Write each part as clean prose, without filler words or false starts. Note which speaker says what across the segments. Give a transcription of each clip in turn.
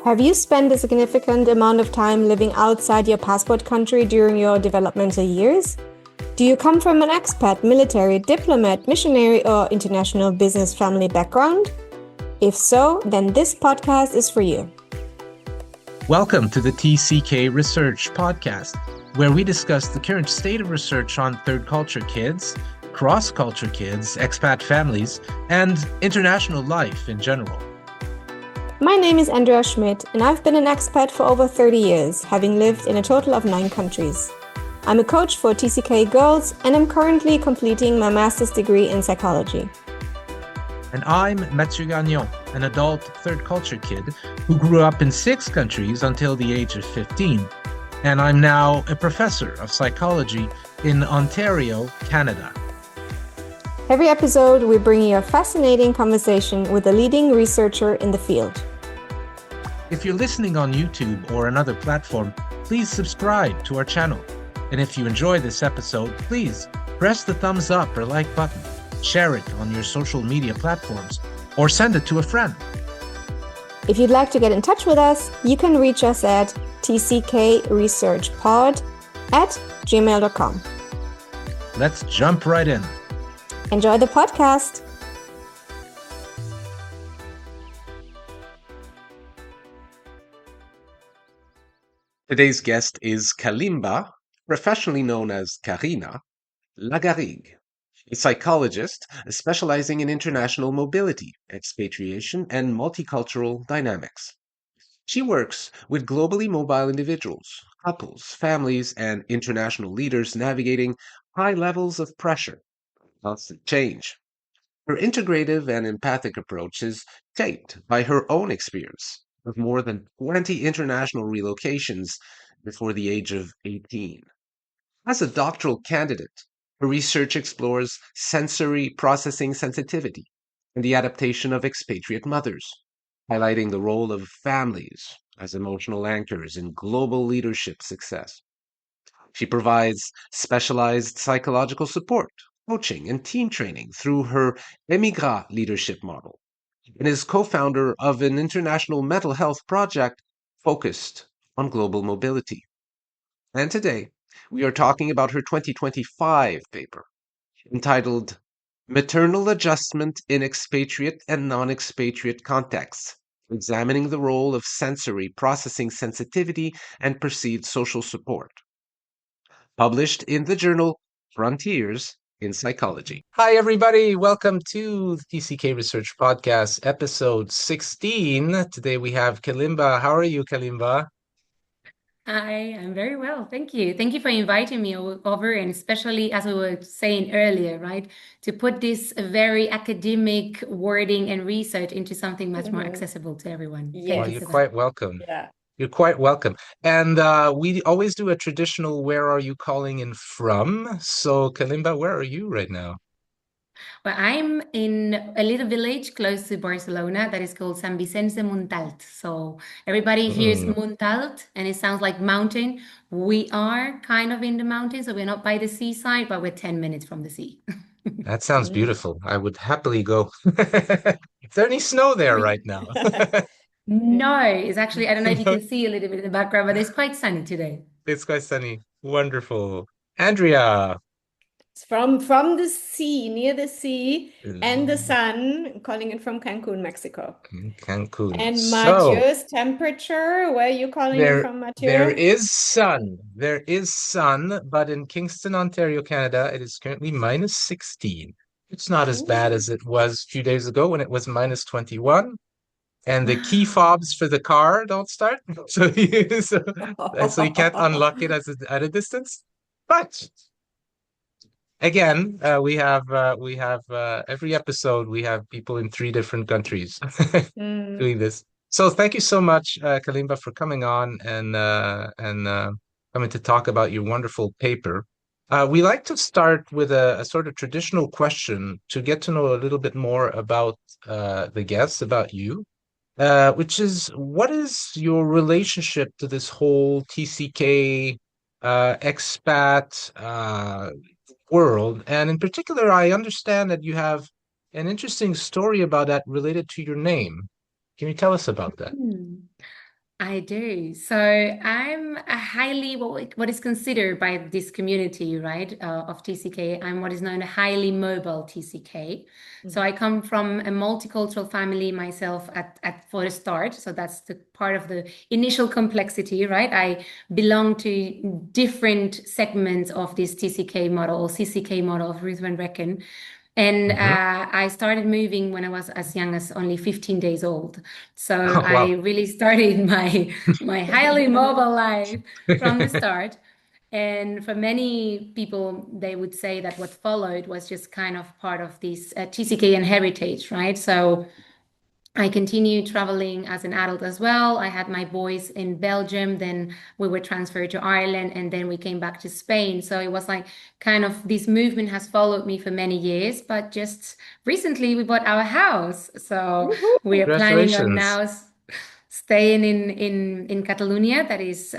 Speaker 1: Have you spent a significant amount of time living outside your passport country during your developmental years? Do you come from an expat, military, diplomat, missionary, or international business family background? If so, then this podcast is for you.
Speaker 2: Welcome to the TCK Research Podcast, where we discuss the current state of research on third culture kids, cross-culture kids, expat families, and international life in general.
Speaker 1: My name is Andrea Schmidt, and I've been an expat for over 30 years, having lived in a total of 9 countries. I'm a coach for TCK girls, and I'm currently completing my master's degree in psychology.
Speaker 2: And I'm Mathieu Gagnon, an adult third culture kid who grew up in 6 countries until the age of 15. And I'm now a professor of psychology in Ontario, Canada.
Speaker 1: Every episode, we bring you a fascinating conversation with a leading researcher in the field.
Speaker 2: If you're listening on YouTube or another platform, please subscribe to our channel. And if you enjoy this episode, please press the thumbs up or like button, share it on your social media platforms, or send it to a friend.
Speaker 1: If you'd like to get in touch with us, you can reach us at tckresearchpod@gmail.com.
Speaker 2: Let's jump right in.
Speaker 1: Enjoy the podcast.
Speaker 3: Today's guest is Kalimba, professionally known as Karina Lagarrigue, a psychologist specializing in international mobility, expatriation, and multicultural dynamics. She works with globally mobile individuals, couples, families, and international leaders navigating high levels of pressure, constant change. Her integrative and empathic approach is shaped by her own experience of more than 20 international relocations before the age of 18. As a doctoral candidate, her research explores sensory processing sensitivity and the adaptation of expatriate mothers, highlighting the role of families as emotional anchors in global leadership success. She provides specialized psychological support, coaching, and team training through her Emigra leadership model, and is co-founder of an international mental health project focused on global mobility. And today, we are talking about her 2025 paper entitled Maternal Adjustment in Expatriate and Non-Expatriate Contexts, examining the role of sensory processing sensitivity and perceived social support, published in the journal Frontiers in Psychology.
Speaker 2: Hi, everybody. Welcome to the TCK Research Podcast, episode 16. Today we have Kalimba. How are you, Kalimba?
Speaker 4: Hi, I'm very well. Thank you. Thank you for inviting me over, and especially as we were saying earlier, right, to put this very academic wording and research into something much more accessible to everyone.
Speaker 1: Yes.
Speaker 4: Thank
Speaker 2: Well,
Speaker 4: you
Speaker 2: you're
Speaker 4: for that.
Speaker 2: quite welcome.
Speaker 1: Yeah.
Speaker 2: You're quite welcome. And we always do a traditional where are you calling in from? So, Kalimba, where are you right now?
Speaker 4: Well, I'm in a little village close to Barcelona that is called San Vicente de Montalt. So everybody hears Montalt and it sounds like mountain. We are kind of in the mountains, so we're not by the seaside, but we're 10 minutes from the sea.
Speaker 2: That sounds beautiful. I would happily go. Is there any snow there right now?
Speaker 4: No, it's actually, I don't know if you can see a little bit in the background, but it's quite sunny today.
Speaker 2: It's quite sunny. Wonderful. Andrea.
Speaker 1: It's from the sea, near the sea and the sun, calling it from Cancun, Mexico.
Speaker 2: Cancun.
Speaker 1: And
Speaker 2: So
Speaker 1: Mathieu's temperature, where are you calling it from, Mathieu?
Speaker 2: there is sun. There is sun, but in Kingston, Ontario, Canada, it is currently minus 16. It's not as bad as it was a few days ago when it was minus 21. And the key fobs for the car don't start. So you can't unlock it at a distance. But again, we have every episode we have people in 3 different countries doing this. So thank you so much, Kalimba, for coming on and coming to talk about your wonderful paper. We like to start with a sort of traditional question to get to know a little bit more about the guests, about you, which is, what is your relationship to this whole TCK expat world? And in particular, I understand that you have an interesting story about that related to your name. Can you tell us about that?
Speaker 4: I do. So I'm a highly what is considered by this community, right, of TCK. I'm what is known a highly mobile TCK. So I come from a multicultural family myself at for the start. So that's the part of the initial complexity, right? I belong to different segments of this TCK model or CCK model of Ruth Van Recken. And
Speaker 2: Hmm.
Speaker 4: I started moving when I was as young as only 15 days old. So
Speaker 2: Oh, wow.
Speaker 4: I really started my highly mobile life from the start. And for many people, they would say that what followed was just kind of part of this TCK and heritage, right? So I continued traveling as an adult as well. I had my boys in Belgium, then we were transferred to Ireland, and then we came back to Spain. So it was like kind of this movement has followed me for many years, but just recently we bought our house. So we are
Speaker 1: Woohoo!
Speaker 4: planning on
Speaker 2: Congratulations.
Speaker 4: now staying in Catalonia, that is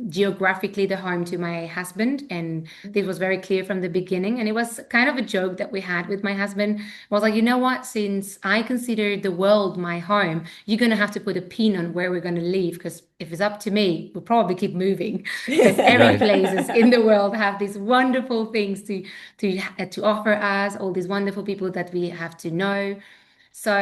Speaker 4: geographically the home to my husband, and this was very clear from the beginning. And it was kind of a joke that we had with my husband. I was like, you know what? Since I consider the world my home, you're gonna have to put a pin on where we're gonna live, because if it's up to me, we'll probably keep moving, because every
Speaker 2: Right.
Speaker 4: places in the world have these wonderful things to offer us, all these wonderful people that we have to know. So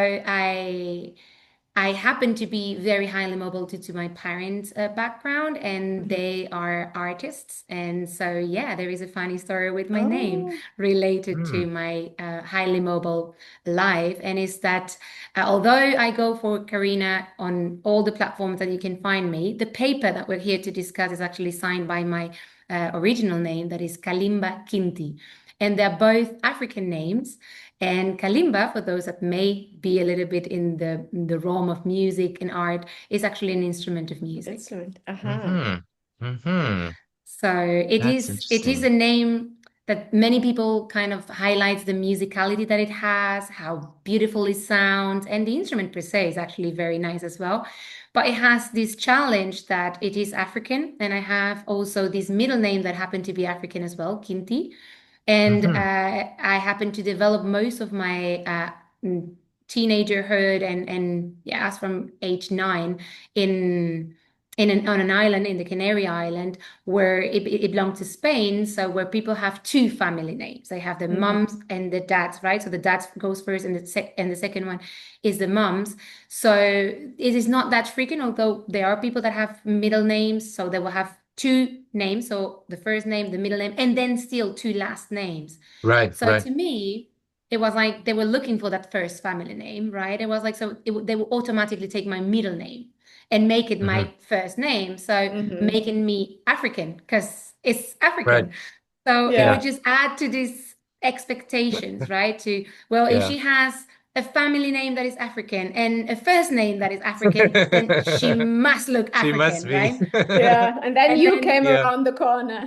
Speaker 4: I happen to be very highly mobile due to my parents' background, and they are artists. And so, yeah, there is a funny story with my name
Speaker 1: Oh.
Speaker 4: related
Speaker 2: Hmm.
Speaker 4: to my highly mobile life. And is that although I go for Karina on all the platforms that you can find me, the paper that we're here to discuss is actually signed by my original name, that is Kalimba Kinti. And they're both African names. And kalimba, for those that may be a little bit in the realm of music and art, is actually an instrument of music.
Speaker 1: Instrument. Uh-huh.
Speaker 2: Hmm. Hmm.
Speaker 4: So
Speaker 2: That's
Speaker 4: it is a
Speaker 2: interesting.
Speaker 4: name that many people kind of highlights the musicality that it has, how beautiful it sounds, and the instrument per se is actually very nice as well. But it has this challenge that it is African, and I have also this middle name that happened to be African as well, Kinti. And
Speaker 2: Hmm.
Speaker 4: I happened to develop most of my teenagerhood and yeah, as from age 9 in on an island in the Canary Island where it belonged to Spain. So where people have two family names, they have the mums and the dads, right? So the dads goes first, and the second one is the mums. So it is not that frequent, although there are people that have middle names, so they will have two names, so the first name, the middle name, and then still two last names.
Speaker 2: Right,
Speaker 4: So
Speaker 2: right.
Speaker 4: to me, it was like they were looking for that first family name, right? It was like, so they would automatically take my middle name and make it
Speaker 2: Hmm.
Speaker 4: my first name. So
Speaker 1: Mm-hmm.
Speaker 4: making me African because it's
Speaker 2: Right.
Speaker 4: African. So it
Speaker 2: Yeah.
Speaker 4: would just add to these expectations, right? To, well, if
Speaker 2: Yeah.
Speaker 4: she has a family name that is African and a first name that is African, then she must look
Speaker 2: She must
Speaker 4: African,
Speaker 2: be.
Speaker 4: right?
Speaker 1: Yeah. And then
Speaker 4: And
Speaker 1: you
Speaker 4: then
Speaker 1: came
Speaker 2: Yeah.
Speaker 1: around the corner.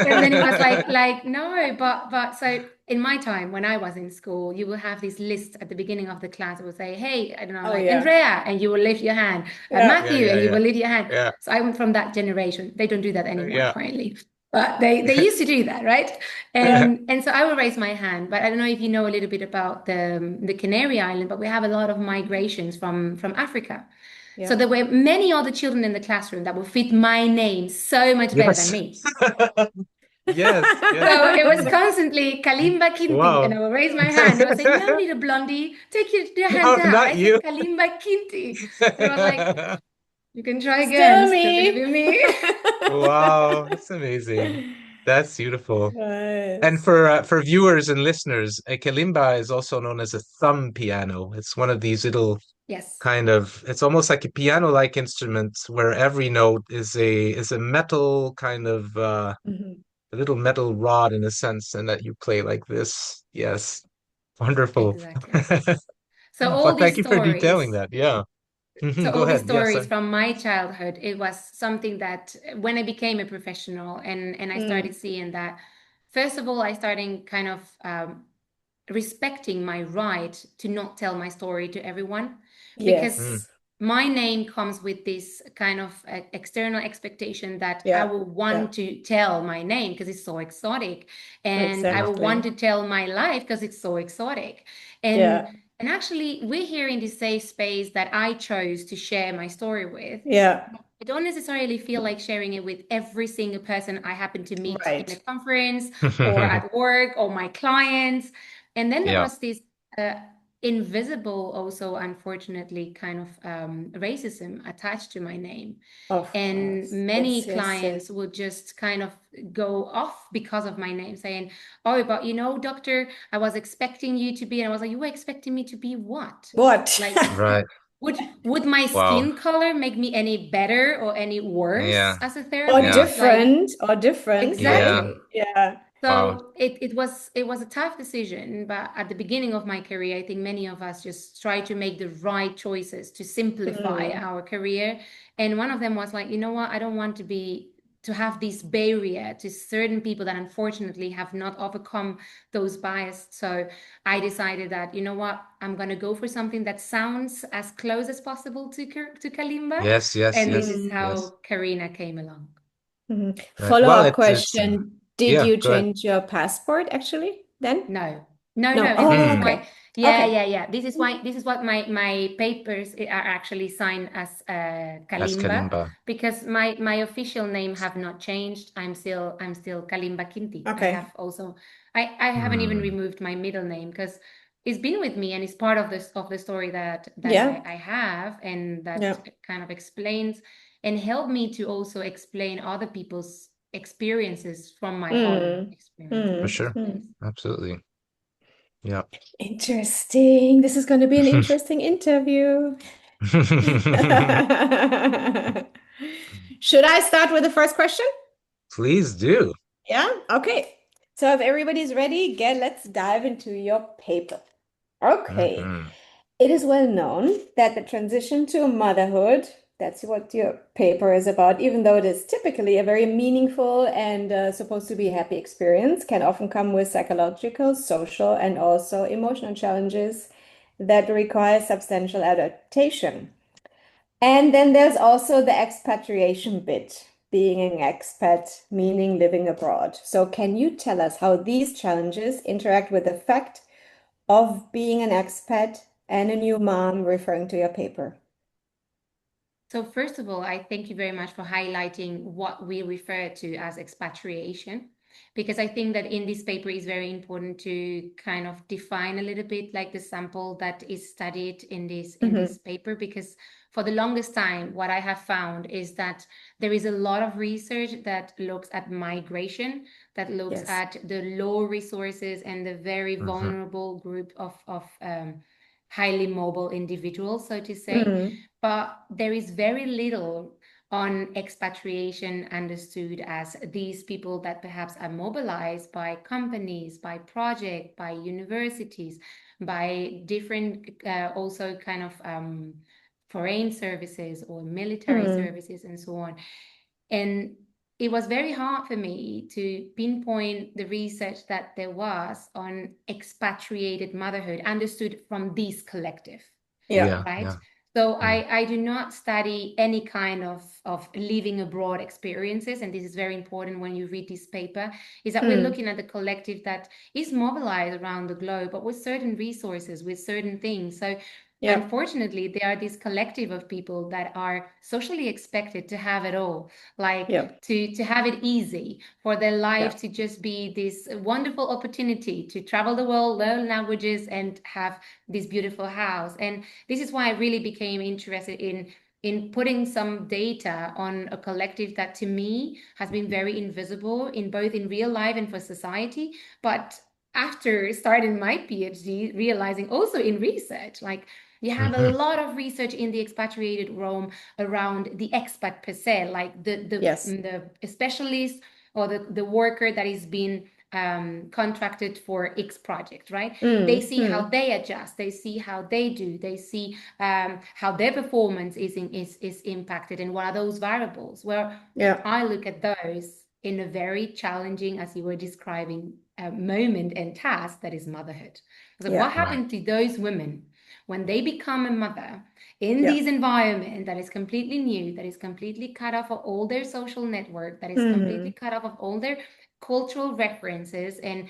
Speaker 4: and then it was like no, but so in my time when I was in school, you will have this list at the beginning of the class. It will say, hey, I don't know,
Speaker 1: Oh
Speaker 4: like
Speaker 1: yeah.
Speaker 4: Andrea, and you will lift your hand,
Speaker 1: Yeah.
Speaker 2: Yeah,
Speaker 4: Matthew,
Speaker 2: yeah,
Speaker 4: and you
Speaker 2: yeah.
Speaker 4: will lift your hand.
Speaker 2: Yeah.
Speaker 4: So I went from that generation. They don't do that anymore,
Speaker 2: Yeah.
Speaker 4: apparently. But they used to do that, right?
Speaker 1: Yeah.
Speaker 4: And so I will raise my hand. But I don't know if you know a little bit about the Canary Island, but we have a lot of migrations from Africa. So
Speaker 1: Yeah.
Speaker 4: there were many other children in the classroom that would fit my name so much better than
Speaker 2: Yes.
Speaker 4: me.
Speaker 2: Yes, yes.
Speaker 4: So it was constantly Kalimba Kinti, and
Speaker 2: Wow.
Speaker 4: I will raise my hand. I would say, "No, little blondie, take your hand
Speaker 2: No,
Speaker 4: down."
Speaker 2: not
Speaker 4: I said
Speaker 2: you.
Speaker 4: Kalimba Kinti, and it was like, "You can try again,
Speaker 1: Still
Speaker 4: still gonna
Speaker 1: me.
Speaker 4: be me."
Speaker 2: Wow, that's amazing. That's beautiful. And
Speaker 1: Nice.
Speaker 2: for viewers and listeners, a kalimba is also known as a thumb piano. It's one of these little
Speaker 4: Yes,
Speaker 2: kind of, it's almost like a piano-like instrument where every note is a metal kind of
Speaker 1: Mhm.
Speaker 2: a little metal rod in a sense, and that you play like this. Yes. Wonderful.
Speaker 4: exactly. So
Speaker 2: Well,
Speaker 4: all
Speaker 2: thank
Speaker 4: these
Speaker 2: you for detailing
Speaker 4: stories.
Speaker 2: that. Yeah.
Speaker 4: So
Speaker 2: Go
Speaker 4: all these
Speaker 2: ahead. Yes.
Speaker 4: stories from my childhood, it was something that when I became a professional and I started
Speaker 1: Mm.
Speaker 4: seeing that, first of all, I started kind of respecting my right to not tell my story to everyone,
Speaker 2: Mm,
Speaker 4: because
Speaker 1: Yes.
Speaker 4: my name comes with this kind of external expectation that I
Speaker 1: Yeah.
Speaker 4: will
Speaker 1: Yeah.
Speaker 4: want to tell my name because it's so exotic, and I will
Speaker 2: yeah.
Speaker 4: want
Speaker 1: Exactly.
Speaker 4: to tell my life because it's so exotic. And
Speaker 1: Yeah.
Speaker 4: And actually, we're here in this safe space that I chose to share my story with.
Speaker 1: Yeah.
Speaker 4: I don't necessarily feel like sharing it with every single person I happen to meet in a
Speaker 1: Right.
Speaker 4: conference or at work or my clients. And then there
Speaker 2: Yeah.
Speaker 4: was this invisible, also unfortunately, kind of racism attached to my name.
Speaker 1: Of
Speaker 4: And
Speaker 1: course.
Speaker 4: many
Speaker 1: Yes, yes, yes.
Speaker 4: clients would just kind of go off because of my name, saying, "Oh, but you know, doctor, I was expecting you to be," and I was like, "You were expecting me to be what?
Speaker 1: What?
Speaker 4: Like,
Speaker 2: Right.
Speaker 4: would my
Speaker 2: Wow.
Speaker 4: skin color make me any better or any worse
Speaker 2: Yeah.
Speaker 4: as a
Speaker 1: Or
Speaker 4: therapist?" Like,
Speaker 1: different,
Speaker 2: Yeah.
Speaker 1: right?
Speaker 4: exactly.
Speaker 1: Yeah.
Speaker 2: Wow.
Speaker 4: So it was a tough decision, but at the beginning of my career, I think many of us just try to make the right choices to simplify our career. And one of them was like, you know what, I don't want to have this barrier to certain people that unfortunately have not overcome those biases. So I decided that, you know what, I'm gonna go for something that sounds as close as possible to Kalimba.
Speaker 2: Yes, yes,
Speaker 4: And this
Speaker 2: yes,
Speaker 4: is
Speaker 2: yes.
Speaker 4: how Karina came along.
Speaker 2: Right. Well,
Speaker 1: Follow-up
Speaker 2: it's
Speaker 1: question. Did
Speaker 2: yeah,
Speaker 1: you
Speaker 2: go ahead.
Speaker 1: change your passport actually then?
Speaker 4: No,
Speaker 1: No.
Speaker 4: and this
Speaker 1: Oh,
Speaker 4: is
Speaker 2: Mm.
Speaker 4: why,
Speaker 1: okay.
Speaker 4: yeah,
Speaker 1: Okay.
Speaker 4: yeah, yeah. This is what my papers are actually signed as
Speaker 2: That's
Speaker 4: Kalimba,
Speaker 2: Kalimba.
Speaker 4: because my official name have not changed. I'm still Kalimba Kinti. I
Speaker 1: Okay.
Speaker 4: have also I haven't even
Speaker 2: Mm.
Speaker 4: removed my middle name because it's been with me and it's part of the story that
Speaker 1: Yeah.
Speaker 4: I have, and
Speaker 1: Yeah.
Speaker 4: that kind of explains and help me to also explain other people's experiences from my own experiences.
Speaker 2: For
Speaker 1: Mm.
Speaker 2: sure.
Speaker 4: Yes.
Speaker 2: Absolutely. Yeah.
Speaker 1: Interesting. This is going to be an interesting interview. Should I start with the first question?
Speaker 2: Please do.
Speaker 1: Yeah? Okay. So if everybody's ready, let's dive into your paper. Okay.
Speaker 2: Hmm.
Speaker 1: It is well known that the transition to motherhood, that's what your paper is about, even though it is typically a very meaningful and supposed to be a happy experience, can often come with psychological, social, and also emotional challenges that require substantial adaptation. And then there's also the expatriation bit, being an expat, meaning living abroad. So can you tell us how these challenges interact with the fact of being an expat and a new mom, referring to your paper?
Speaker 4: So first of all, I thank you very much for highlighting what we refer to as expatriation, because I think that in this paper is very important to kind of define a little bit like the sample that is studied in this paper, because for the longest time, what I have found is that there is a lot of research that looks at migration, that looks
Speaker 1: Yes.
Speaker 4: at the low resources and the very
Speaker 2: Hmm.
Speaker 4: vulnerable group of highly mobile individuals, so to say.
Speaker 1: Mm.
Speaker 4: But there is very little on expatriation understood as these people that perhaps are mobilized by companies, by project, by universities, by different also kind of foreign services or military
Speaker 1: Mm.
Speaker 4: services and so on. And it was very hard for me to pinpoint the research that there was on expatriated motherhood understood from this collective,
Speaker 1: Yeah.
Speaker 2: Yeah,
Speaker 4: right?
Speaker 2: yeah.
Speaker 4: So
Speaker 2: Mm.
Speaker 4: I do not study any kind of living abroad experiences, and this is very important when you read this paper, is that we're
Speaker 1: Mm.
Speaker 4: looking at the collective that is mobilized around the globe, but with certain resources, with certain things. So
Speaker 1: Yeah.
Speaker 4: unfortunately, there are this collective of people that are socially expected to have it all, like
Speaker 1: Yeah.
Speaker 4: to have it easy, for their
Speaker 1: Yeah.
Speaker 4: life to just be this wonderful opportunity to travel the world, learn languages, and have this beautiful house. And this is why I really became interested in putting some data on a collective that to me has been very invisible in both in real life and for society. But after starting my PhD, realizing also in research, like you have a
Speaker 2: Hmm.
Speaker 4: lot of research in the expatriated realm around the expat per se, like
Speaker 1: Yes.
Speaker 4: the specialist or the worker that is being contracted for X project, right? They
Speaker 1: Mm.
Speaker 4: see how
Speaker 1: Mm.
Speaker 4: they adjust, they see how they do, they see how their performance is impacted, and what are those variables. Well,
Speaker 1: Yeah.
Speaker 4: I look at those in a very challenging, as you were describing, moment and task that is motherhood. So
Speaker 1: Yeah.
Speaker 4: what
Speaker 2: Right.
Speaker 4: happened to those women when they become a mother in
Speaker 1: Yeah.
Speaker 4: this environment that is completely new, that is completely cut off of all their social network, that is completely
Speaker 1: Mm.
Speaker 4: cut off of all their cultural references and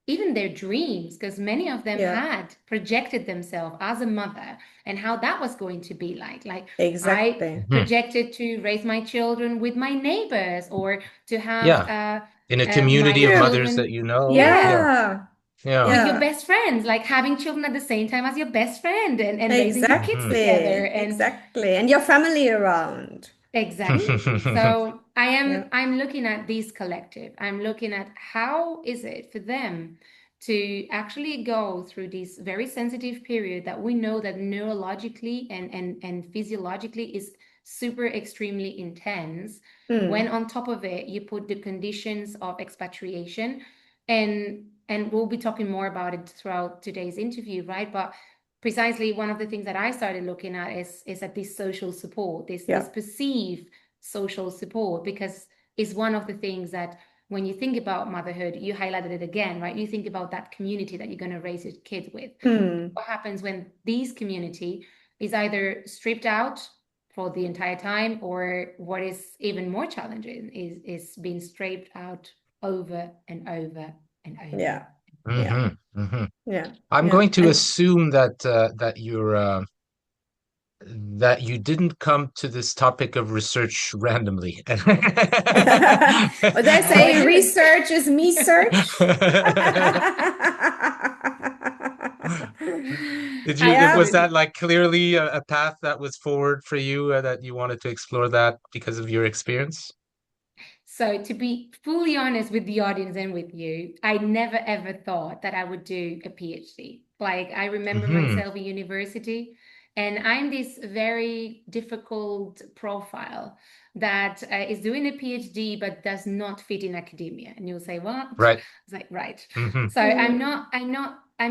Speaker 4: even their dreams, because many of them
Speaker 1: Yeah.
Speaker 4: had projected themselves as a mother and how that was going to be like. Like I
Speaker 1: Exactly.
Speaker 4: projected to raise my children with my neighbors or to have
Speaker 2: Yeah. In a
Speaker 4: my
Speaker 2: community of mothers
Speaker 4: children,
Speaker 2: that you know.
Speaker 4: yeah,
Speaker 2: Yeah. Yeah.
Speaker 4: with your
Speaker 1: Yeah.
Speaker 4: best friends, like having children at the same time as your best friend and raising your kids
Speaker 2: Mhm.
Speaker 4: together.
Speaker 1: Exactly.
Speaker 4: And
Speaker 1: Exactly. And your family around.
Speaker 4: exactly. So
Speaker 1: Yeah.
Speaker 4: I'm looking at this collective. I'm looking at how is it for them to actually go through this very sensitive period that we know that neurologically and physiologically is super extremely intense. When
Speaker 1: Mm.
Speaker 4: on top of it you put the conditions of expatriation, and we'll be talking more about it throughout today's interview, right? But precisely one of the things that I started looking at is at this social support, this
Speaker 1: Yeah.
Speaker 4: perceived social support, because it's one of the things that when you think about motherhood, you highlighted it again, right? You think about that community that you're going to raise your kids with.
Speaker 1: Mm.
Speaker 4: What happens when this community is either stripped out for the entire time, or what is even more challenging is being stripped out over and over and over.
Speaker 1: Yeah. Yeah. Yeah.
Speaker 2: I'm
Speaker 1: Yeah.
Speaker 2: going to
Speaker 1: And
Speaker 2: assume that that you didn't come to this topic of research randomly.
Speaker 1: what I
Speaker 4: No, I
Speaker 1: say,
Speaker 4: didn't.
Speaker 1: research is me search.
Speaker 2: Did
Speaker 1: I
Speaker 2: you, was
Speaker 1: have.
Speaker 2: that like clearly a path that was forward for you, that you wanted to explore that because of your experience?
Speaker 4: So to be fully honest with the audience and with you, I never ever thought that I would do a PhD. Like I remember myself in university, and I'm this very difficult profile that is doing a PhD but does not fit in academia. And you'll say, what?
Speaker 2: Right.
Speaker 4: It's like, right.
Speaker 2: Mm-hmm.
Speaker 4: So I'm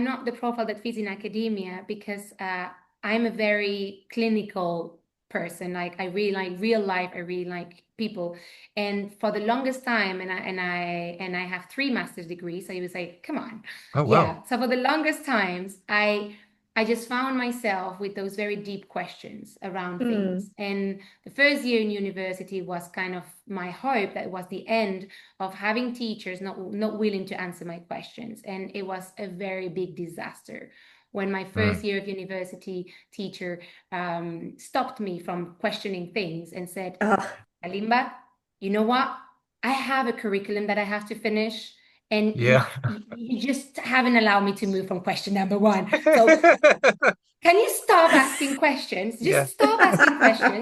Speaker 4: not the profile that fits in academia because I'm a very clinical person. Like I really like real life. I really like people. And for the longest time, and I have 3 master's degrees, so you would say, come on.
Speaker 2: Oh, wow.
Speaker 4: Yeah. So for the longest times, I just found myself with those very deep questions around things. And the first year in university was kind of my hope that it was the end of having teachers not willing to answer my questions. And it was a very big disaster when my first year of university teacher stopped me from questioning things and said, Kalimba, you know what? I have a curriculum that I have to finish, and
Speaker 2: Yeah.
Speaker 4: you just haven't allowed me to move from question number 1. So can you stop asking questions?
Speaker 2: Yeah.
Speaker 4: Just stop asking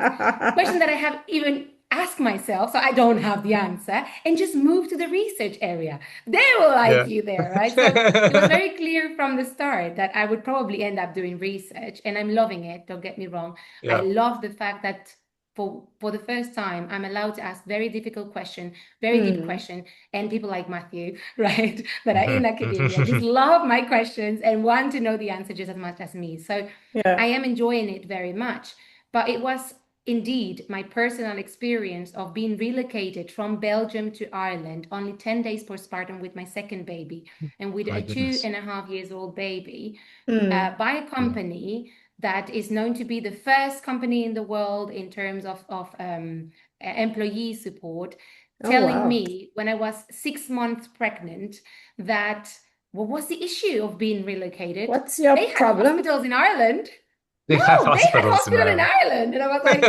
Speaker 4: questions that I have even asked myself, so I don't have the answer, and just move to the research area. They will like you there, right? So it was very clear from the start that I would probably end up doing research, and I'm loving it. Don't get me wrong. I love the fact that for the first time, I'm allowed to ask very difficult question, very deep question, and people like Matthew, right, that are in academia, just love my questions and want to know the answer just as much as me. So
Speaker 1: Yeah.
Speaker 4: I am enjoying it very much. But it was indeed my personal experience of being relocated from Belgium to Ireland, only 10 days postpartum with my second baby, and with
Speaker 2: My
Speaker 4: a
Speaker 2: goodness.
Speaker 4: 2.5-year-old baby, by a company that is known to be the first company in the world in terms of employee support, telling me when I was 6 months pregnant that what was the issue of being relocated?
Speaker 1: What's your
Speaker 4: They had
Speaker 1: problem?
Speaker 4: hospitals in Ireland.
Speaker 2: They
Speaker 4: No,
Speaker 2: have
Speaker 4: they had
Speaker 2: hospitals in
Speaker 4: hospital in Ireland. And I was like,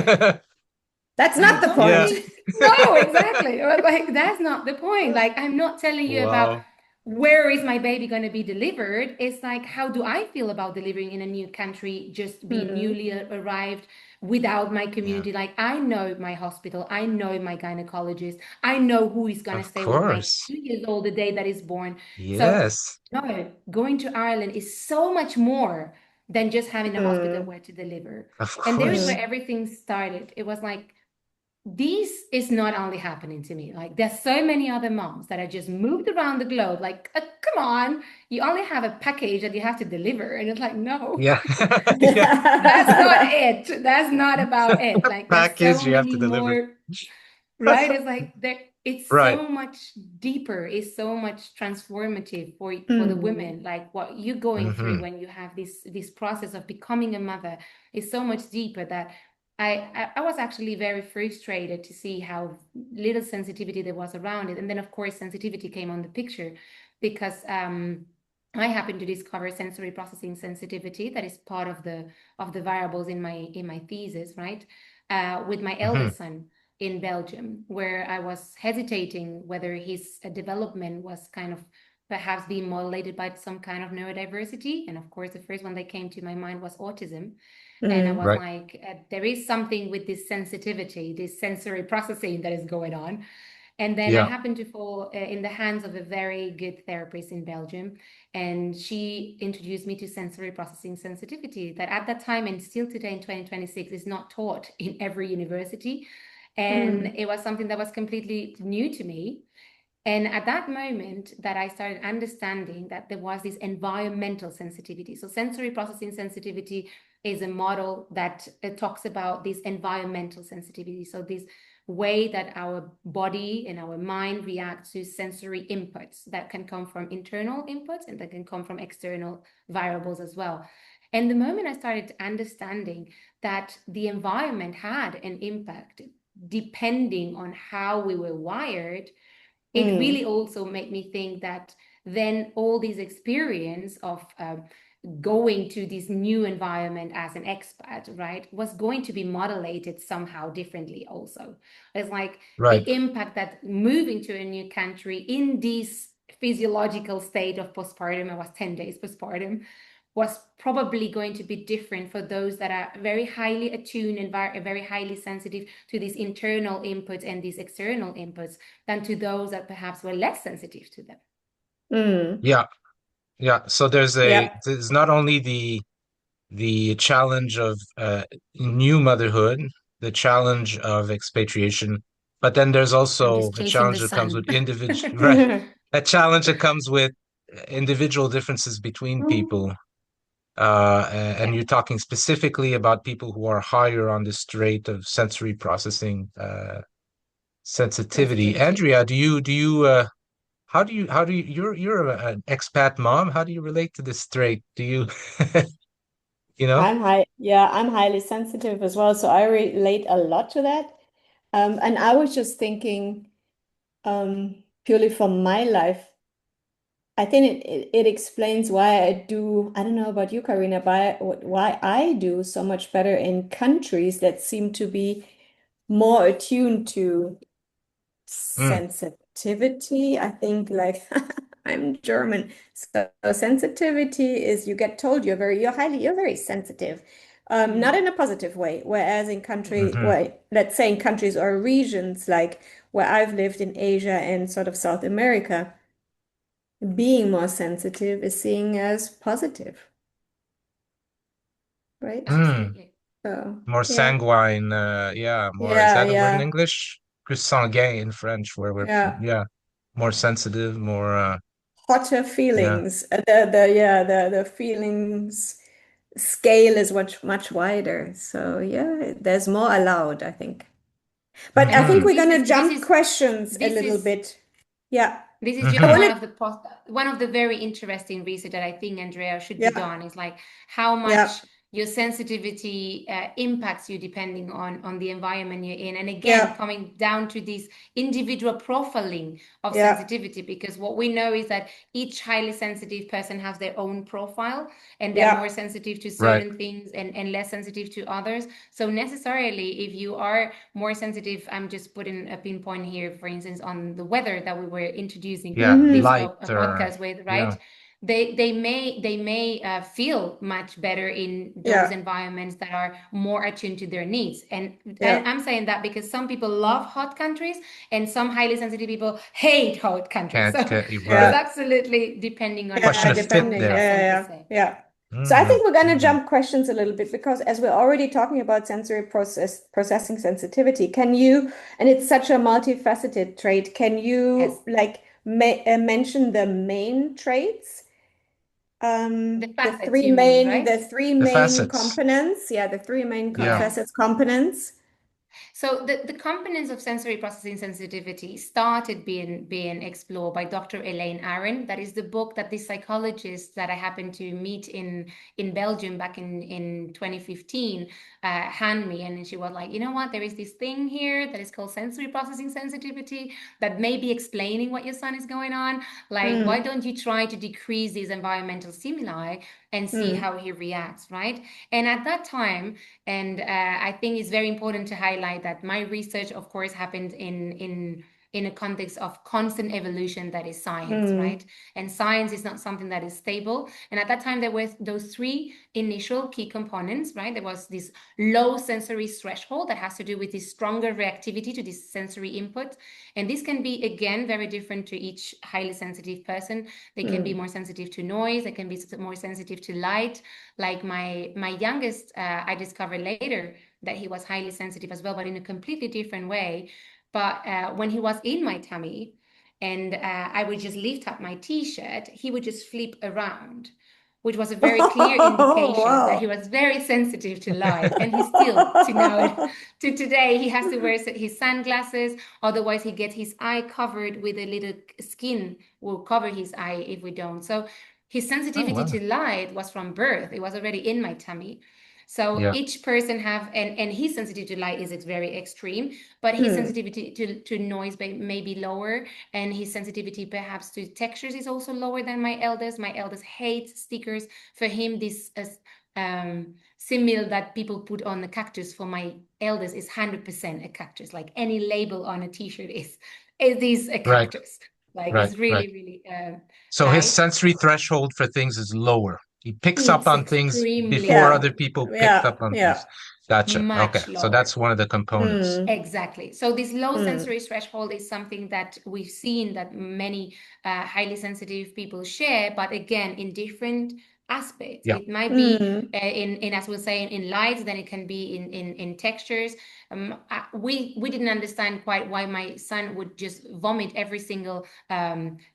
Speaker 1: That's not the
Speaker 2: Yeah.
Speaker 1: point.
Speaker 4: no, exactly. I was like, that's not the point. Like, I'm not telling you about
Speaker 2: Wow.
Speaker 4: where is my baby going to be delivered. It's like, how do I feel about delivering in a new country, just being newly arrived without my community? Like, I know my hospital, I know my gynecologist, I know who is going to
Speaker 2: Of
Speaker 4: stay with my
Speaker 2: course.
Speaker 4: 2 years old the day that is born. So
Speaker 2: Yes.
Speaker 4: no, going to Ireland is so much more than just having a hospital where to deliver.
Speaker 2: Of
Speaker 4: And there is
Speaker 2: course.
Speaker 4: where everything started. It was like, this is not only happening to me. Like there's so many other moms that are just moved around the globe. Like, come on, you only have a package that you have to deliver. And it's like, no,
Speaker 2: Yeah.
Speaker 4: that's not it. That's not about it. Like there's
Speaker 2: Package
Speaker 4: so
Speaker 2: you have to
Speaker 4: many
Speaker 2: deliver.
Speaker 4: more, right? It's like it's
Speaker 2: Right.
Speaker 4: so much deeper. It's so much transformative for the women. Like what you're going through when you have this process of becoming a mother is so much deeper that I was actually very frustrated to see how little sensitivity there was around it. And then, of course, sensitivity came on the picture because I happened to discover sensory processing sensitivity that is part of the variables in my thesis, right? With my eldest son in Belgium, where I was hesitating whether his development was kind of perhaps being modulated by some kind of neurodiversity. And of course, the first one that came to my mind was autism. And I was
Speaker 2: Right.
Speaker 4: like, there is something with this sensitivity, this sensory processing that is going on. And then I
Speaker 2: Yeah.
Speaker 4: happened to fall in the hands of a very good therapist in Belgium. And she introduced me to sensory processing sensitivity that at that time and still today in 2026 is not taught in every university. And it was something that was completely new to me. And at that moment that I started understanding that there was this environmental sensitivity. So sensory processing sensitivity is a model that talks about this environmental sensitivity. So this way that our body and our mind react to sensory inputs that can come from internal inputs and that can come from external variables as well. And the moment I started understanding that the environment had an impact depending on how we were wired, it really also made me think that then all these experience of going to this new environment as an expat, right, was going to be modulated somehow differently also. It's like
Speaker 2: Right.
Speaker 4: the impact that moving to a new country in this physiological state of postpartum, I was 10 days postpartum, was probably going to be different for those that are very highly attuned and very highly sensitive to these internal inputs and these external inputs than to those that perhaps were less sensitive to them.
Speaker 2: Yeah. Yeah. So there's
Speaker 1: Yeah.
Speaker 2: not only the challenge of new motherhood, the challenge of expatriation, but then there's
Speaker 4: I'm
Speaker 2: also
Speaker 4: just
Speaker 2: a
Speaker 4: chasing the
Speaker 2: challenge that comes
Speaker 4: sun.
Speaker 2: with right, a challenge that comes with individual differences between people. And
Speaker 4: Yeah,
Speaker 2: you're talking specifically about people who are higher on this trait of sensory processing sensitivity.
Speaker 4: sensitivity.
Speaker 2: Andrea, how do you you're an expat mom. How do you relate to this trait? Do you you know?
Speaker 1: I'm highly sensitive as well, so I relate a lot to that. And I was just thinking, purely from my life, I think it explains why I do, I don't know about you, Karina, why I do so much better in countries that seem to be more attuned to
Speaker 2: Mm,
Speaker 1: sensitivity. I think like I'm German. So sensitivity is you get told you're very sensitive. Not in a positive way. Whereas
Speaker 2: hmm
Speaker 1: let's say in countries or regions like where I've lived in Asia and sort of South America, being more sensitive is seen as positive, right?
Speaker 2: mm.
Speaker 4: Absolutely.
Speaker 1: So
Speaker 2: More
Speaker 1: yeah,
Speaker 2: sanguine, yeah, more, is
Speaker 1: yeah,
Speaker 2: that a word in
Speaker 1: yeah,
Speaker 2: English? Plus sanguin in French, where
Speaker 1: yeah.
Speaker 2: yeah, more sensitive, more,
Speaker 1: Hotter
Speaker 2: yeah.
Speaker 1: feelings. The feelings scale is much wider. So yeah, there's more allowed, I think. But I
Speaker 4: And
Speaker 1: think
Speaker 2: hmm
Speaker 1: we're
Speaker 4: this
Speaker 1: gonna
Speaker 4: is this
Speaker 1: jump
Speaker 4: is
Speaker 1: questions a
Speaker 4: this
Speaker 1: little
Speaker 4: is
Speaker 1: bit. Yeah.
Speaker 4: This is
Speaker 1: I
Speaker 4: just
Speaker 2: hmm
Speaker 1: wanna,
Speaker 4: one of the very interesting research that I think, Andrea, should be
Speaker 1: yeah,
Speaker 4: done is like how much
Speaker 1: yeah,
Speaker 4: your sensitivity impacts you depending on the environment you're in. And again,
Speaker 1: yeah,
Speaker 4: coming down to this individual profiling of
Speaker 1: yeah,
Speaker 4: sensitivity, because what we know is that each highly sensitive person has their own profile and they're
Speaker 1: yeah,
Speaker 4: more sensitive to
Speaker 2: Right.
Speaker 4: certain things and less sensitive to others. So necessarily, if you are more sensitive, I'm just putting a pinpoint here, for instance, on the weather that we were introducing
Speaker 2: Yeah,
Speaker 4: this
Speaker 1: mm-hmm,
Speaker 2: light
Speaker 4: a
Speaker 2: or
Speaker 4: podcast with,
Speaker 2: yeah.
Speaker 4: right? They may feel much better in those
Speaker 1: yeah,
Speaker 4: environments that are more attuned to their needs. And
Speaker 1: yeah,
Speaker 4: I'm saying that because some people love hot countries and some highly sensitive people hate hot countries.
Speaker 2: Can't
Speaker 4: So
Speaker 2: get
Speaker 4: it's
Speaker 2: right.
Speaker 1: yeah,
Speaker 4: absolutely depending on
Speaker 2: Question
Speaker 1: yeah,
Speaker 2: of fit
Speaker 4: on
Speaker 1: depending.
Speaker 2: there.
Speaker 4: that, so to
Speaker 1: Yeah.
Speaker 4: say.
Speaker 1: Yeah. So I
Speaker 2: hmm
Speaker 1: think we're gonna
Speaker 2: hmm
Speaker 1: jump questions a little bit because as we're already talking about sensory processing sensitivity, can you, and it's such a multifaceted trait, can you
Speaker 4: Yes.
Speaker 1: like mention the main traits?
Speaker 4: The facets you mean, right?
Speaker 1: The three
Speaker 2: The
Speaker 1: main
Speaker 2: facets.
Speaker 1: components. Yeah, the three main
Speaker 2: Yeah.
Speaker 4: Yes.
Speaker 1: facets components.
Speaker 4: So the components of sensory processing sensitivity started being explored by Dr. Elaine Aron. That is the book that this psychologist that I happened to meet in Belgium back in 2015 handed me. And she was like, you know what, there is this thing here that is called sensory processing sensitivity that may be explaining what your son is going on. Like, why don't you try to decrease these environmental stimuli and see how he reacts, right? And at that time, and I think it's very important to highlight that my research, of course, happened in a context of constant evolution that is science, right? And science is not something that is stable. And at that time, there were those three initial key components, right? There was this low sensory threshold that has to do with this stronger reactivity to this sensory input. And this can be, again, very different to each highly sensitive person. They can be more sensitive to noise. They can be more sensitive to light. Like my youngest, I discovered later that he was highly sensitive as well, but in a completely different way. But when he was in my tummy and I would just lift up my t-shirt, he would just flip around, which was a very clear indication that he was very sensitive to light. And he still, to today, he has to wear his sunglasses. Otherwise, he gets his eye covered with a little skin will cover his eye if we don't. So his sensitivity to light was from birth. It was already in my tummy. So each person have, and his sensitivity to light is very extreme, but his sensitivity to noise may be lower, and his sensitivity perhaps to textures is also lower than my eldest. My eldest hates stickers. For him, this symbol that people put on the cactus for my eldest is 100% a cactus. Like any label on a t-shirt is a cactus. Like it's really, really
Speaker 2: so
Speaker 4: high.
Speaker 2: his sensory threshold for things is lower. He picks up
Speaker 4: It's
Speaker 2: on things
Speaker 4: extremely
Speaker 2: before
Speaker 4: low.
Speaker 2: other people picked up on things. Gotcha.
Speaker 4: Much
Speaker 2: Okay. So
Speaker 4: lower.
Speaker 2: that's one of the components.
Speaker 4: Exactly. So this low sensory threshold is something that we've seen that many highly sensitive people share, but again, in different aspects.
Speaker 2: Yeah.
Speaker 4: It might be in as we're saying in lights, then it can be in textures. We didn't understand quite why my son would just vomit every single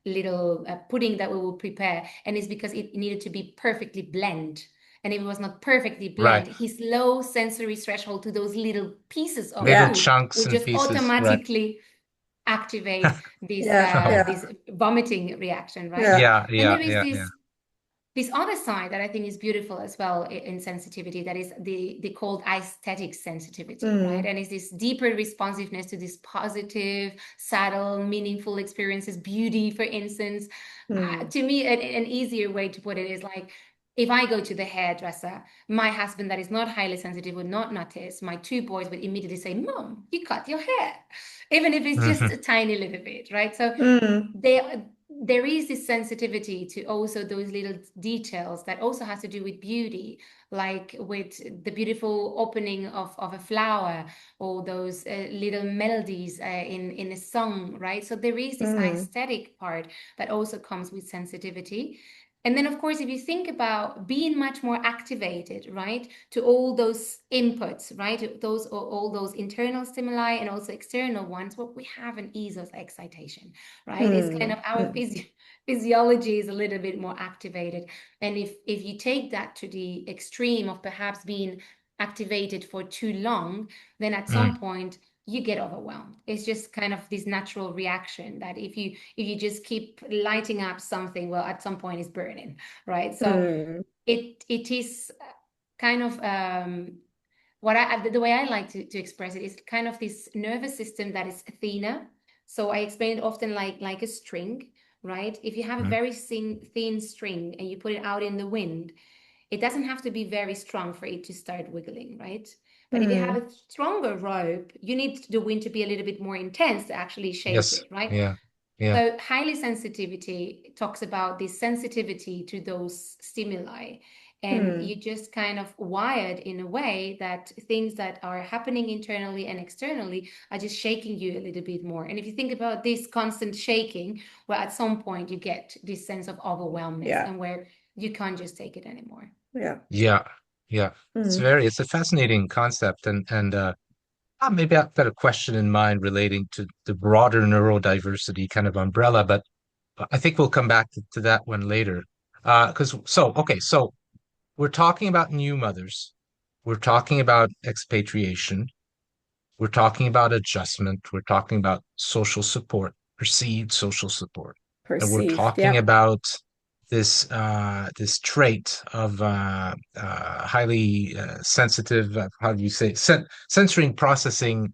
Speaker 4: little pudding that we would prepare, and it's because it needed to be perfectly blend. And if it was not perfectly blended, his low sensory threshold to those little pieces of
Speaker 2: little
Speaker 4: food
Speaker 2: chunks
Speaker 4: would
Speaker 2: and
Speaker 4: just
Speaker 2: pieces.
Speaker 4: automatically activate this this vomiting reaction, right? And there is this other side that I think is beautiful as well in sensitivity, that is the called aesthetic sensitivity, right? And it's this deeper responsiveness to this positive, subtle, meaningful experiences, beauty, for instance. To me, an easier way to put it is like, if I go to the hairdresser, my husband that is not highly sensitive would not notice. My two boys would immediately say, Mom, you cut your hair, even if it's just a tiny little bit, right? So there is this sensitivity to also those little details that also has to do with beauty, like with the beautiful opening of a flower, or those little melodies in a song, right? So there is this aesthetic part that also comes with sensitivity. And then, of course, if you think about being much more activated, right, to all those inputs, right, all those internal stimuli and also external ones, what we have an ease of excitation, right? It's kind of our physiology is a little bit more activated. And if you take that to the extreme of perhaps being activated for too long, then at some point you get overwhelmed. It's just kind of this natural reaction that if you just keep lighting up something, well, at some point it's burning, right? So it is kind of the way I like to express it is kind of this nervous system that is thinner. So I explain it often like a string, right? If you have a very thin string and you put it out in the wind, it doesn't have to be very strong for it to start wiggling, right? But if you have a stronger rope, you need the wind to be a little bit more intense to actually shape it, right? So highly sensitivity talks about this sensitivity to those stimuli. And you just kind of wired in a way that things that are happening internally and externally are just shaking you a little bit more. And if you think about this constant shaking, well, at some point you get this sense of overwhelmness and where you can't just take it anymore.
Speaker 2: It's a fascinating concept, and maybe I've got a question in mind relating to the broader neurodiversity kind of umbrella, but I think we'll come back to that one later. So we're talking about new mothers, we're talking about expatriation, we're talking about adjustment, we're talking about social support, perceived social support. And we're
Speaker 1: Perceived,
Speaker 2: talking
Speaker 1: yeah.
Speaker 2: about this this trait of highly sensitive, how do you say, sensory and processing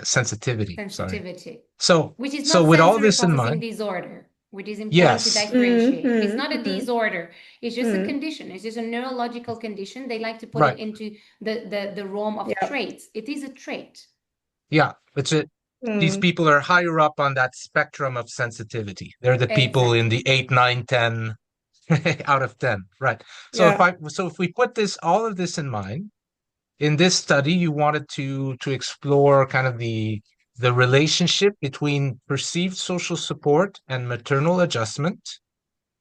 Speaker 2: sensitivity. Sorry.
Speaker 4: Sensitivity,
Speaker 2: So
Speaker 4: which is
Speaker 2: so
Speaker 4: not
Speaker 2: with all
Speaker 4: sensory
Speaker 2: this in
Speaker 4: processing
Speaker 2: mind,
Speaker 4: disorder, which is important to
Speaker 2: yes,
Speaker 4: differentiate. It's not a
Speaker 1: Mm-hmm.
Speaker 4: disorder. It's just a
Speaker 1: Mm.
Speaker 4: condition. It's just a neurological condition. They like to put
Speaker 2: right,
Speaker 4: it into the realm of
Speaker 1: Yeah.
Speaker 4: traits. It is a trait.
Speaker 2: yeah, it's a these
Speaker 1: Mm.
Speaker 2: people are higher up on that spectrum of sensitivity. They're the people in the
Speaker 4: Exactly.
Speaker 2: 8, 9, 10 out of 10, right? So
Speaker 1: Yeah.
Speaker 2: if we put this all of this in mind, in this study, you wanted to explore kind of the relationship between perceived social support and maternal adjustment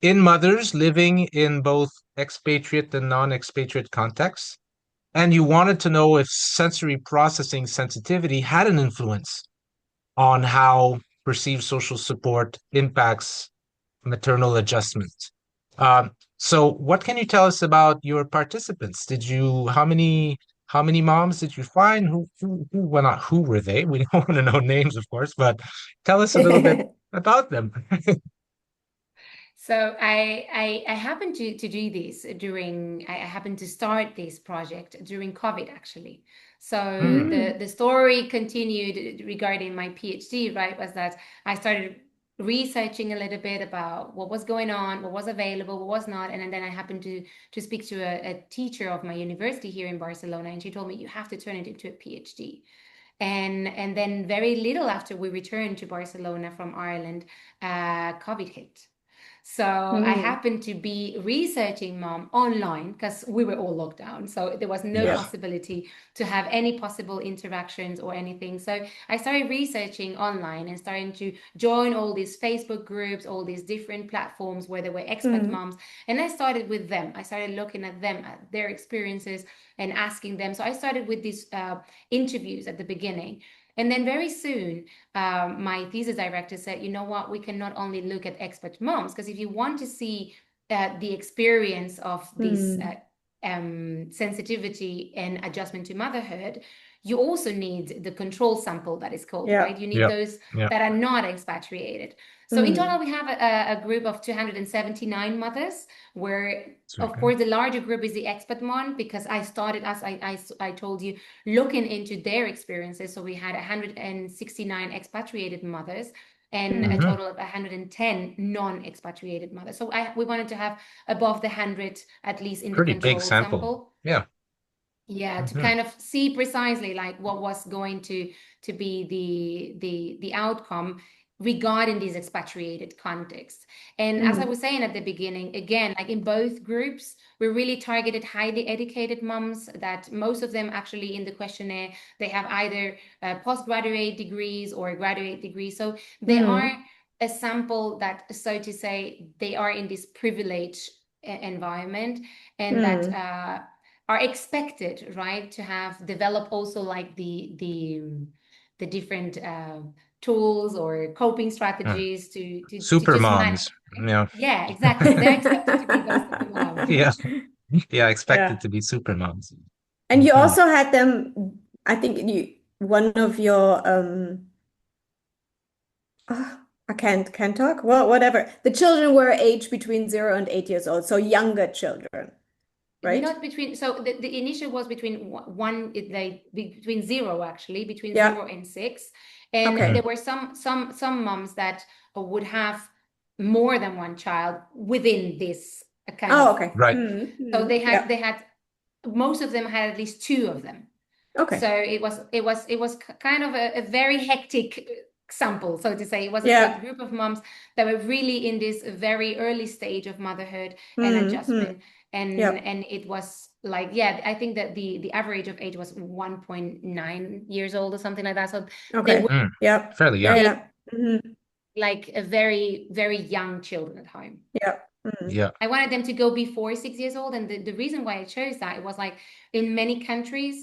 Speaker 2: in mothers living in both expatriate and non-expatriate contexts. And you wanted to know if sensory processing sensitivity had an influence on how perceived social support impacts maternal adjustment. So what can you tell us about your participants? How many moms did you find? Well, not who were they? We don't want to know names, of course, but tell us a little bit about them.
Speaker 4: So I happened to do this during, I happened to start this project during COVID, actually. So
Speaker 2: Mm,
Speaker 4: the story continued regarding my PhD, right, was that I started researching a little bit about what was going on, what was available, what was not. And then I happened to speak to a teacher of my university here in Barcelona, and she told me, you have to turn it into a PhD. And then very little after we returned to Barcelona from Ireland, COVID hit. So I
Speaker 1: Mm.
Speaker 4: happened to be researching mom online because we were all locked down. So there was no
Speaker 2: yeah,
Speaker 1: Yeah.
Speaker 4: possibility to have any possible interactions or anything. So I started researching online and starting to join all these Facebook groups, all these different platforms where there were expat
Speaker 1: Mm.
Speaker 4: moms. And I started with them. I started looking at them, at their experiences and asking them. So I started with these interviews at the beginning. And then very soon, my thesis director said, you know what, we can not only look at expat moms, because if you want to see the experience of this
Speaker 1: Mm.
Speaker 4: sensitivity and adjustment to motherhood, you also need the control sample that is called,
Speaker 1: Yeah.
Speaker 4: right? You need
Speaker 2: yeah,
Speaker 4: those
Speaker 2: yeah.
Speaker 4: that are not expatriated. So in total,
Speaker 1: Mm.
Speaker 4: we have a group of 279 mothers, where, of
Speaker 2: Super.
Speaker 4: course, the larger group is the expat one, because I started, as I told you, looking into their experiences. So we had 169 expatriated mothers and a
Speaker 1: Mm.
Speaker 2: Hmm.
Speaker 4: total of 110 non-expatriated mothers. So we wanted to have above the 100 at least in the
Speaker 2: Pretty big
Speaker 4: control
Speaker 2: sample.
Speaker 4: sample.
Speaker 2: Yeah.
Speaker 4: Yeah, to
Speaker 2: Hmm.
Speaker 4: kind of see precisely like what was going to be the outcome regarding these expatriated contexts. And as I
Speaker 1: Mm.
Speaker 4: was saying at the beginning, again, like in both groups, we really targeted highly educated moms, that most of them actually in the questionnaire, they have either postgraduate degrees or graduate degrees. So they are
Speaker 1: Mm.
Speaker 4: a sample that, so to say, they are in this privileged environment, and that
Speaker 1: Mm.
Speaker 4: are expected, right, to have developed also like the different tools or coping strategies to
Speaker 2: Super
Speaker 4: just manage,
Speaker 2: moms.
Speaker 4: right?
Speaker 2: Yeah.
Speaker 4: Yeah, exactly. They're expected to be those super moms.
Speaker 2: Yeah. Yeah, expected
Speaker 1: Yeah.
Speaker 2: to be super moms.
Speaker 1: And you
Speaker 2: Hmm.
Speaker 1: also had them, I think one of your I can't talk. Well, whatever. The children were aged between 0 and 8 years old, so younger children, right?
Speaker 4: Not between, so the initial was between between zero, actually, between
Speaker 1: Yeah.
Speaker 4: 0 and 6. And
Speaker 1: Okay.
Speaker 4: there were some moms that would have more than one child within this kind
Speaker 1: Oh,
Speaker 4: of
Speaker 1: okay.
Speaker 2: Right.
Speaker 1: Mm.
Speaker 4: So
Speaker 1: Mm. Yeah.
Speaker 4: they had, most of them had at least two of them.
Speaker 1: Okay.
Speaker 4: So it was kind of a very hectic sample, so to say. It was a
Speaker 1: Yeah.
Speaker 4: group of moms that were really in this very early stage of motherhood and
Speaker 1: Mm. Mm.
Speaker 4: adjustment. And
Speaker 1: Yep.
Speaker 4: and it was like, yeah, I think that the average of age was 1.9 years old or something like that. So they were
Speaker 1: Okay.
Speaker 2: Mm.
Speaker 1: Yep.
Speaker 2: Fairly
Speaker 1: Yeah.
Speaker 2: young.
Speaker 4: really
Speaker 1: Yeah. Mm.
Speaker 4: like a very, very young children at home.
Speaker 1: Yeah. Mm.
Speaker 2: Yeah.
Speaker 4: I wanted them to go before 6 years old. And the reason why I chose that, it was like in many countries,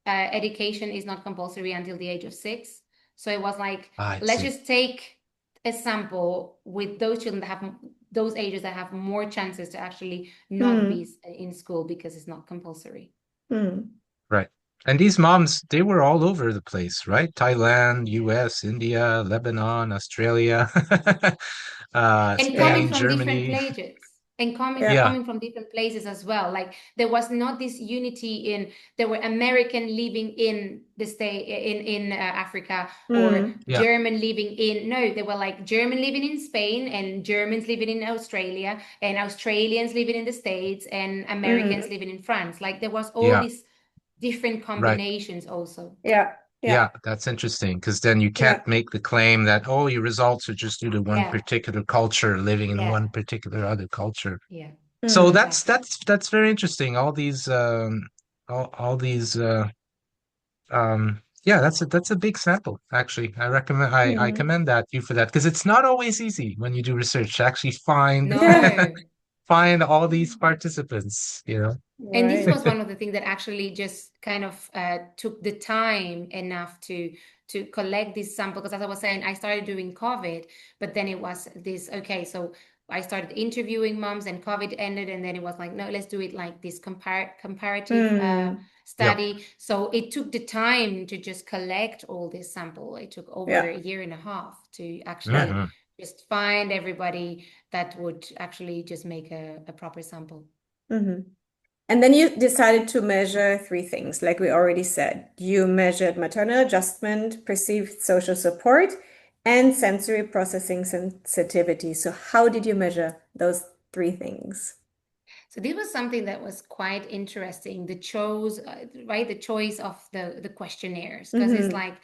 Speaker 4: education is not compulsory until the age of 6. So it was like,
Speaker 2: I
Speaker 4: let's
Speaker 2: see.
Speaker 4: just take a sample with those children that have those ages that have more chances to actually not be
Speaker 1: Mm.
Speaker 4: in school because it's not compulsory.
Speaker 1: Mm.
Speaker 2: Right. And these moms, they were all over the place, right? Thailand, US, India, Lebanon, Australia,
Speaker 4: And coming
Speaker 2: Spain,
Speaker 4: from different
Speaker 2: Germany.
Speaker 4: places, and
Speaker 1: Yeah.
Speaker 2: Yeah.
Speaker 4: coming from different places as well. Like there was not this unity in there were American living in the state in Africa, or
Speaker 2: Yeah.
Speaker 4: German living in no, they were like German living in Spain and Germans living in Australia and Australians living in the States and Americans living in France. Like there was all
Speaker 2: Yeah.
Speaker 4: these different
Speaker 2: Right.
Speaker 4: combinations also.
Speaker 1: Yeah.
Speaker 2: Yeah, that's interesting because then you
Speaker 1: Yeah.
Speaker 2: can't make the claim that, oh, your results are just due to one
Speaker 4: Yeah,
Speaker 2: particular culture living in
Speaker 4: yeah,
Speaker 2: one particular other culture.
Speaker 4: yeah,
Speaker 2: So
Speaker 4: exactly.
Speaker 2: that's very interesting. All these yeah, that's a big sample actually. I commend that you for that because it's not always easy when you do research to actually find
Speaker 1: Yeah.
Speaker 4: No.
Speaker 2: find all these participants, you know.
Speaker 4: And this
Speaker 1: Right.
Speaker 4: was one of the things that actually just kind of took the time enough to collect this sample. Because as I was saying, I started doing COVID, but then it was this, okay, so I started interviewing moms and COVID ended, and then it was like, no, let's do it like this comparative
Speaker 2: Yep.
Speaker 4: study. So it took the time to just collect all this sample. It took over
Speaker 1: Yeah.
Speaker 4: a year and a half to actually
Speaker 1: Yeah.
Speaker 2: Hmm.
Speaker 4: just find everybody that would actually just make a proper sample.
Speaker 1: And then you decided to measure three things, like we already said. You measured maternal adjustment, perceived social support, and sensory processing sensitivity. So how did you measure those three things?
Speaker 4: So this was something that was quite interesting. The choice of the questionnaires, because it's like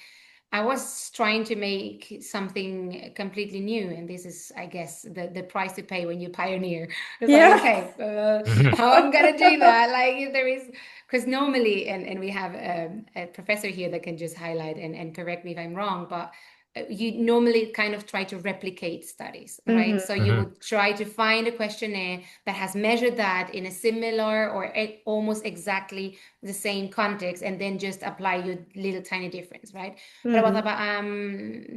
Speaker 4: I was trying to make something completely new, and this is, I guess, the price to pay when you pioneer. It's like,
Speaker 1: Yeah.
Speaker 4: okay, how I'm gonna do that? Like, if there is, because normally, and we have a professor here that can just highlight and correct me if I'm wrong, but you normally kind of try to replicate studies, right? So you would try to find a questionnaire that has measured that in a similar or almost exactly the same context, and then just apply your little tiny difference, right? But I was about,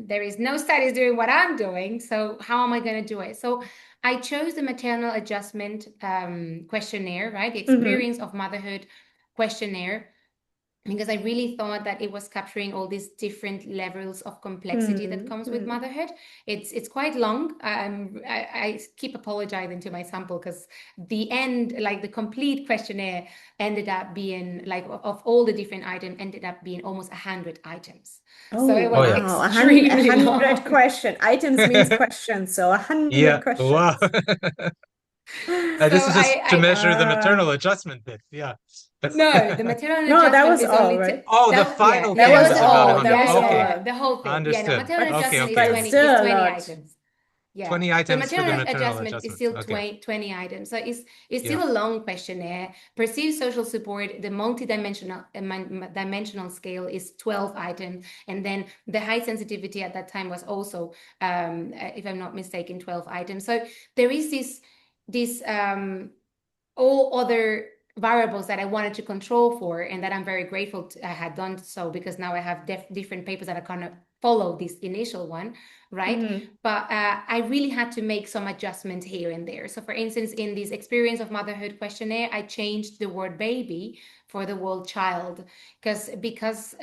Speaker 4: there is no studies doing what I'm doing, so how am I going to do it? So I chose the maternal adjustment questionnaire, right? The experience of motherhood questionnaire, because I really thought that it was capturing all these different levels of complexity that comes with motherhood. It's quite long. I keep apologizing to my sample because the end, like the complete questionnaire, ended up being like of all the different items, ended up being almost 100 items. So
Speaker 1: Oh,
Speaker 4: it
Speaker 2: Oh
Speaker 4: was
Speaker 2: yeah.
Speaker 1: wow. A
Speaker 4: extremely
Speaker 1: hundred
Speaker 4: long.
Speaker 1: question. Items means questions. So 100
Speaker 2: Yeah.
Speaker 1: questions.
Speaker 2: Wow.
Speaker 4: So
Speaker 2: This is just to
Speaker 4: I
Speaker 2: measure the maternal adjustment bit. Yeah.
Speaker 4: no, the maternal
Speaker 1: No, that
Speaker 4: adjustment
Speaker 1: was
Speaker 4: is
Speaker 1: all,
Speaker 4: only
Speaker 1: right?
Speaker 2: Oh, the
Speaker 4: that yeah,
Speaker 2: final
Speaker 1: That
Speaker 4: yeah,
Speaker 2: thing
Speaker 4: that
Speaker 1: was
Speaker 2: was
Speaker 4: was
Speaker 2: about
Speaker 1: all.
Speaker 4: all.
Speaker 2: 100.
Speaker 1: That
Speaker 4: Yeah,
Speaker 1: was
Speaker 4: yeah,
Speaker 2: Okay.
Speaker 4: yeah.
Speaker 1: all.
Speaker 4: The whole thing. Yeah, no,
Speaker 2: Understood.
Speaker 4: maternal
Speaker 1: But
Speaker 2: Okay,
Speaker 4: adjustment is
Speaker 2: okay.
Speaker 1: but
Speaker 4: 20 is
Speaker 1: still a
Speaker 4: 20
Speaker 1: lot.
Speaker 4: items. Yeah.
Speaker 2: 20
Speaker 4: So
Speaker 2: items for the
Speaker 4: maternal
Speaker 2: maternal
Speaker 4: adjustment is
Speaker 2: adjustment.
Speaker 4: still
Speaker 2: Okay.
Speaker 4: 20 items. So it's
Speaker 2: Yeah.
Speaker 4: still a long questionnaire. Perceived social support, the multidimensional dimensional scale is 12 items. And then the high sensitivity at that time was also, if I'm not mistaken, 12 items. So there is this all other variables that I wanted to control for, and that I'm very grateful I had done so, because now I have different papers that are kind of follow this initial one, right? But I really had to make some adjustments here and there. So for instance, in this experience of motherhood questionnaire, I changed the word baby for the word child, because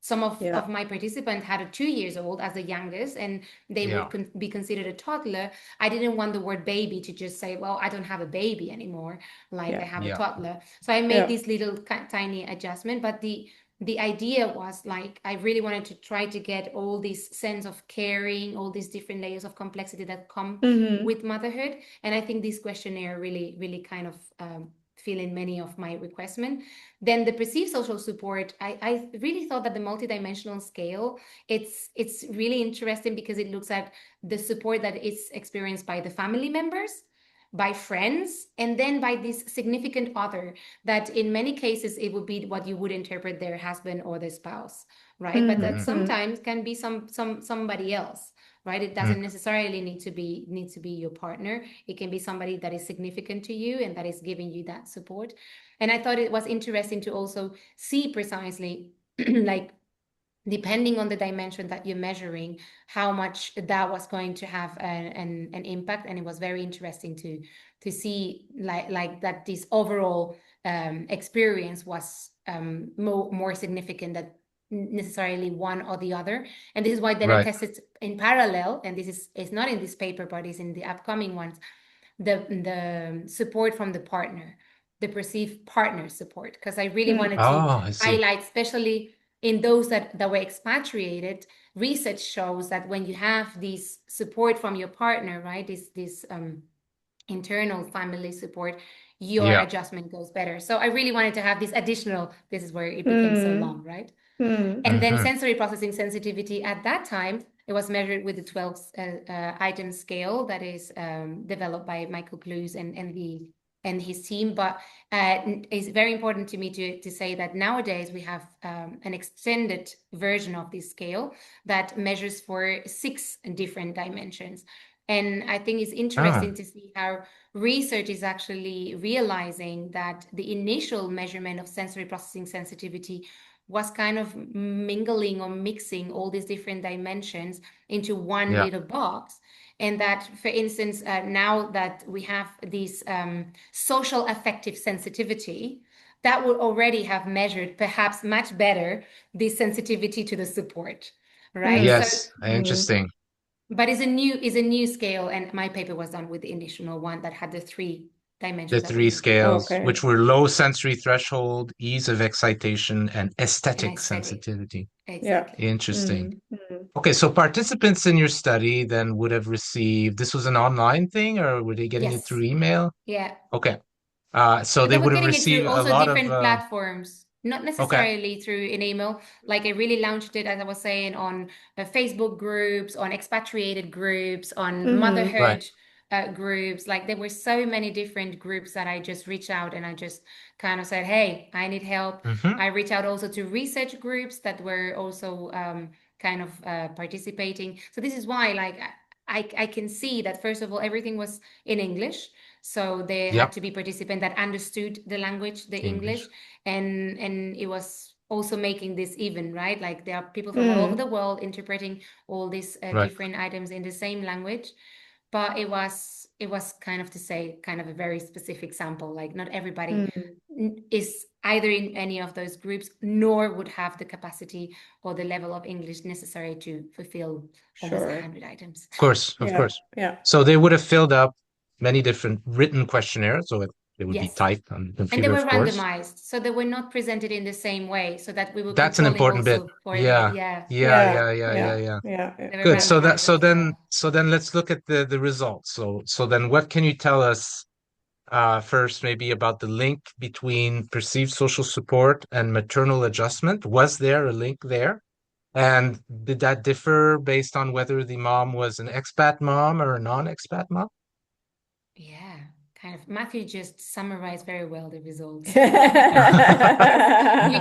Speaker 4: some of my participants had a 2 years old as the youngest, and they
Speaker 2: Yeah.
Speaker 4: would be considered a toddler. I didn't want the word baby to just say, well, I don't have a baby anymore, like I have a
Speaker 2: Yeah.
Speaker 4: toddler. So I made this little tiny adjustment, but the idea was like I really wanted to try to get all this sense of caring, all these different layers of complexity that come with motherhood. And I think this questionnaire really kind of fill in many of my requirements. Then the perceived social support, I really thought that the multidimensional scale, it's really interesting because it looks at the support that is experienced by the family members, by friends, and then by this significant other, that in many cases it would be what you would interpret their husband or their spouse, right? But that sometimes can be somebody else, right? It doesn't necessarily need to be your partner. It can be somebody that is significant to you and that is giving you that support. And I thought it was interesting to also see precisely like, depending on the dimension that you're measuring, how much that was going to have an impact. And it was very interesting to see like that this overall experience was more significant than necessarily one or the other. And this is why then I
Speaker 2: Right.
Speaker 4: tested in parallel, and this is not in this paper, but is in the upcoming ones, the support from the partner, the perceived partner support, because I really wanted to
Speaker 2: Oh, I see.
Speaker 4: highlight, especially in those that were expatriated. Research shows that when you have this support from your partner, right, this internal family support, your
Speaker 2: Yeah.
Speaker 4: adjustment goes better. So I really wanted to have this additional, this is where it became so long, right? And then sensory processing sensitivity at that time, it was measured with the 12 item scale that is developed by Michael Clues and his team. But it's very important to me to say that nowadays we have an extended version of this scale that measures for 6 different dimensions. And I think it's interesting to see how research is actually realizing that the initial measurement of sensory processing sensitivity was kind of mingling or mixing all these different dimensions into one
Speaker 2: Yeah.
Speaker 4: little box. And that, for instance, now that we have this social affective sensitivity, that would already have measured perhaps much better the sensitivity to the support, right? So,
Speaker 2: Yes. Interesting.
Speaker 4: but it's a new scale, and my paper was done with the initial one that had the 3
Speaker 2: The
Speaker 4: dimensions that we
Speaker 2: 3
Speaker 4: just talked about.
Speaker 2: scales, which were low sensory threshold, ease of excitation, and
Speaker 4: And
Speaker 2: aesthetic
Speaker 4: aesthetic.
Speaker 2: sensitivity.
Speaker 4: Exactly.
Speaker 2: Interesting. Okay, so participants in your study then would have received, this was an online thing, or were they getting it
Speaker 4: Yes.
Speaker 2: through email?
Speaker 4: Yeah.
Speaker 2: Okay. So
Speaker 4: But
Speaker 2: they
Speaker 4: they were
Speaker 2: would have
Speaker 4: getting it through
Speaker 2: received a
Speaker 4: also
Speaker 2: lot of
Speaker 4: different platforms, not
Speaker 2: okay.
Speaker 4: necessarily through an email. Like I really launched it, as I was saying, on Facebook groups, on expatriated groups, on
Speaker 2: Right.
Speaker 4: motherhood groups. Like there were so many different groups that I just reached out and I just kind of said, hey, I need help.
Speaker 2: Mm-hmm.
Speaker 4: I reached out also to research groups that were also kind of participating. So this is why, like, I can see that first of all, everything was in English. So there had
Speaker 2: Yep.
Speaker 4: to be participants that understood the language, the
Speaker 2: English.
Speaker 4: English, and it was also making this even, right? Like there are people from all over the world interpreting all these
Speaker 2: Right.
Speaker 4: different items in the same language, but it was kind of to say kind of a very specific sample. Like not everybody is either in any of those groups, nor would have the capacity or the level of English necessary to fulfill almost 100 items.
Speaker 2: Of course. So they would have filled up many different written questionnaires, so they would be
Speaker 4: Yes.
Speaker 2: typed on the
Speaker 4: And they
Speaker 2: computer,
Speaker 4: were
Speaker 2: of course.
Speaker 4: randomized, so they were not presented in the same way, so that we were
Speaker 2: That's an
Speaker 4: controlling
Speaker 2: important bit.
Speaker 4: also for
Speaker 2: Yeah.
Speaker 4: yeah,
Speaker 2: Yeah.
Speaker 4: they were
Speaker 2: Good. So
Speaker 4: randomized as well.
Speaker 2: then let's look at the results. So then what can you tell us first maybe about the link between perceived social support and maternal adjustment? Was there a link there? And did that differ based on whether the mom was an expat mom or a non-expat mom?
Speaker 4: Yeah, kind of. Matthew just summarized very well the results. You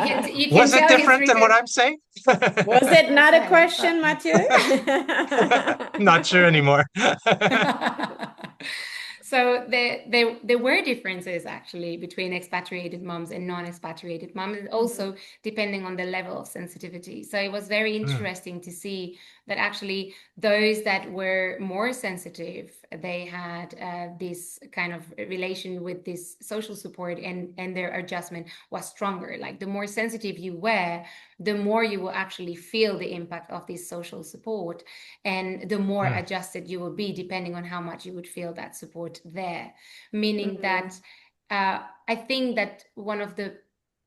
Speaker 4: can
Speaker 2: Was it
Speaker 4: tell his
Speaker 2: different than what
Speaker 4: research.
Speaker 2: I'm saying?
Speaker 1: Was it not a
Speaker 4: Okay,
Speaker 1: question,
Speaker 4: but-
Speaker 1: Mathieu?
Speaker 2: Not sure anymore.
Speaker 4: So there were differences actually between expatriated moms and non-expatriated moms, and also depending on the level of sensitivity. So it was very interesting to see that actually those that were more sensitive, they had this kind of relation with this social support, and their adjustment was stronger. Like the more sensitive you were, the more you will actually feel the impact of this social support, and the more adjusted you will be depending on how much you would feel that support there. Meaning that I think that one of the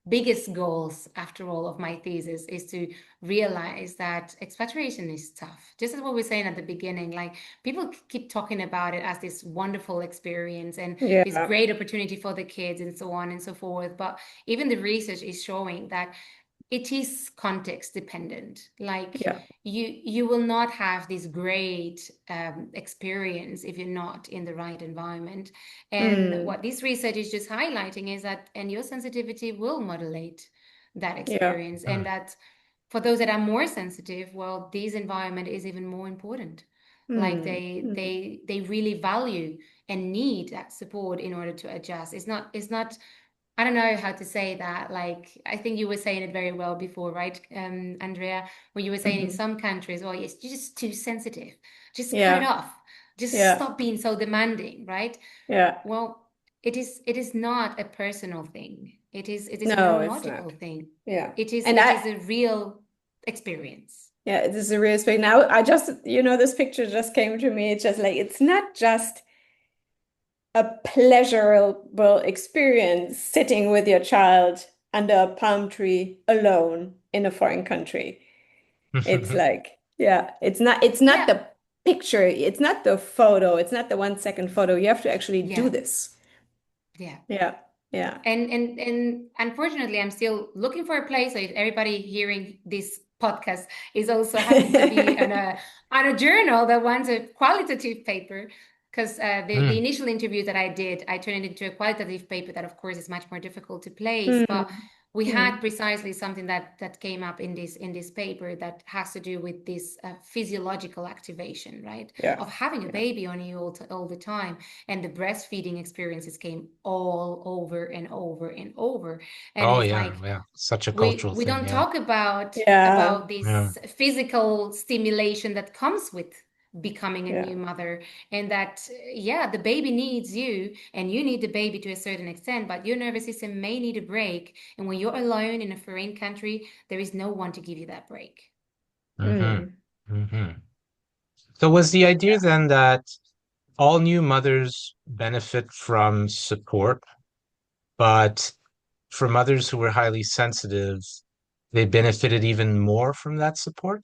Speaker 4: biggest goals, after all, of my thesis is to realize that expatriation is tough. Just as what we were saying at the beginning, like people keep talking about it as this wonderful experience and this great opportunity for the kids and so on and so forth. But even the research is showing that it is context dependent. Like you will not have this great experience if you're not in the right environment. And what this research is just highlighting is that, and your sensitivity will modulate that experience, and that for those that are more sensitive, well, this environment is even more important. Like they really value and need that support in order to adjust. It's not I don't know how to say that. Like, I think you were saying it very well before, right, Andrea, when you were saying in some countries, oh, yes, you're just too sensitive. Just cut it off. Just stop being so demanding, right?
Speaker 1: Yeah.
Speaker 4: Well, it is not a personal thing. It is a
Speaker 1: No, it's
Speaker 4: neurological
Speaker 1: not.
Speaker 4: thing.
Speaker 1: Yeah.
Speaker 4: It is
Speaker 1: And
Speaker 4: a real experience.
Speaker 1: yeah, this is a real space. Now, I just, this picture just came to me. It's just like, it's not just a pleasurable experience sitting with your child under a palm tree alone in a foreign country. It's like, yeah, it's not
Speaker 4: Yeah.
Speaker 1: the picture, it's not the photo, it's not the 1 second photo. You have to actually do
Speaker 4: Yeah.
Speaker 1: this.
Speaker 4: Yeah.
Speaker 1: Yeah. Yeah.
Speaker 4: And unfortunately, I'm still looking for a place. So if everybody hearing this podcast is also happen to be on a journal that wants a qualitative paper, because the initial interview that I did, I turned it into a qualitative paper that, of course, is much more difficult to place. But we had precisely something that came up in this paper that has to do with this physiological activation, right?
Speaker 1: Yeah.
Speaker 4: Of having a baby on you all the time, and the breastfeeding experiences came all over and over and over, and
Speaker 2: Oh
Speaker 4: it's
Speaker 2: yeah,
Speaker 4: like
Speaker 2: yeah. Such a
Speaker 4: we
Speaker 2: cultural
Speaker 4: we
Speaker 2: thing.
Speaker 4: don't
Speaker 2: Yeah.
Speaker 4: talk about
Speaker 1: Yeah.
Speaker 2: Yeah.
Speaker 4: this physical stimulation that comes with becoming a
Speaker 1: Yeah.
Speaker 4: new mother, and that the baby needs you and you need the baby to a certain extent, but your nervous system may need a break, and when you're alone in a foreign country, there is no one to give you that break.
Speaker 2: So was the idea then that all new mothers benefit from support, but for mothers who were highly sensitive, they benefited even more from that support?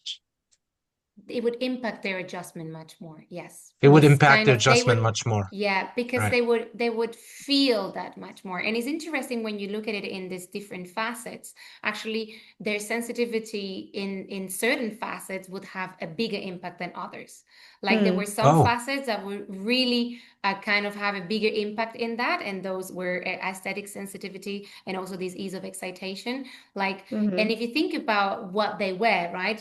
Speaker 4: It would impact their adjustment much more. Yes,
Speaker 2: It would
Speaker 4: because
Speaker 2: impact
Speaker 4: kind
Speaker 2: their
Speaker 4: of they
Speaker 2: adjustment
Speaker 4: would,
Speaker 2: much more.
Speaker 4: because
Speaker 2: Right.
Speaker 4: they would feel that much more. And it's interesting when you look at it in these different facets. Actually, their sensitivity in certain facets would have a bigger impact than others. Like there were some
Speaker 2: Oh.
Speaker 4: facets that would really kind of have a bigger impact in that, and those were aesthetic sensitivity and also this ease of excitation. Like, and if you think about what they were, right?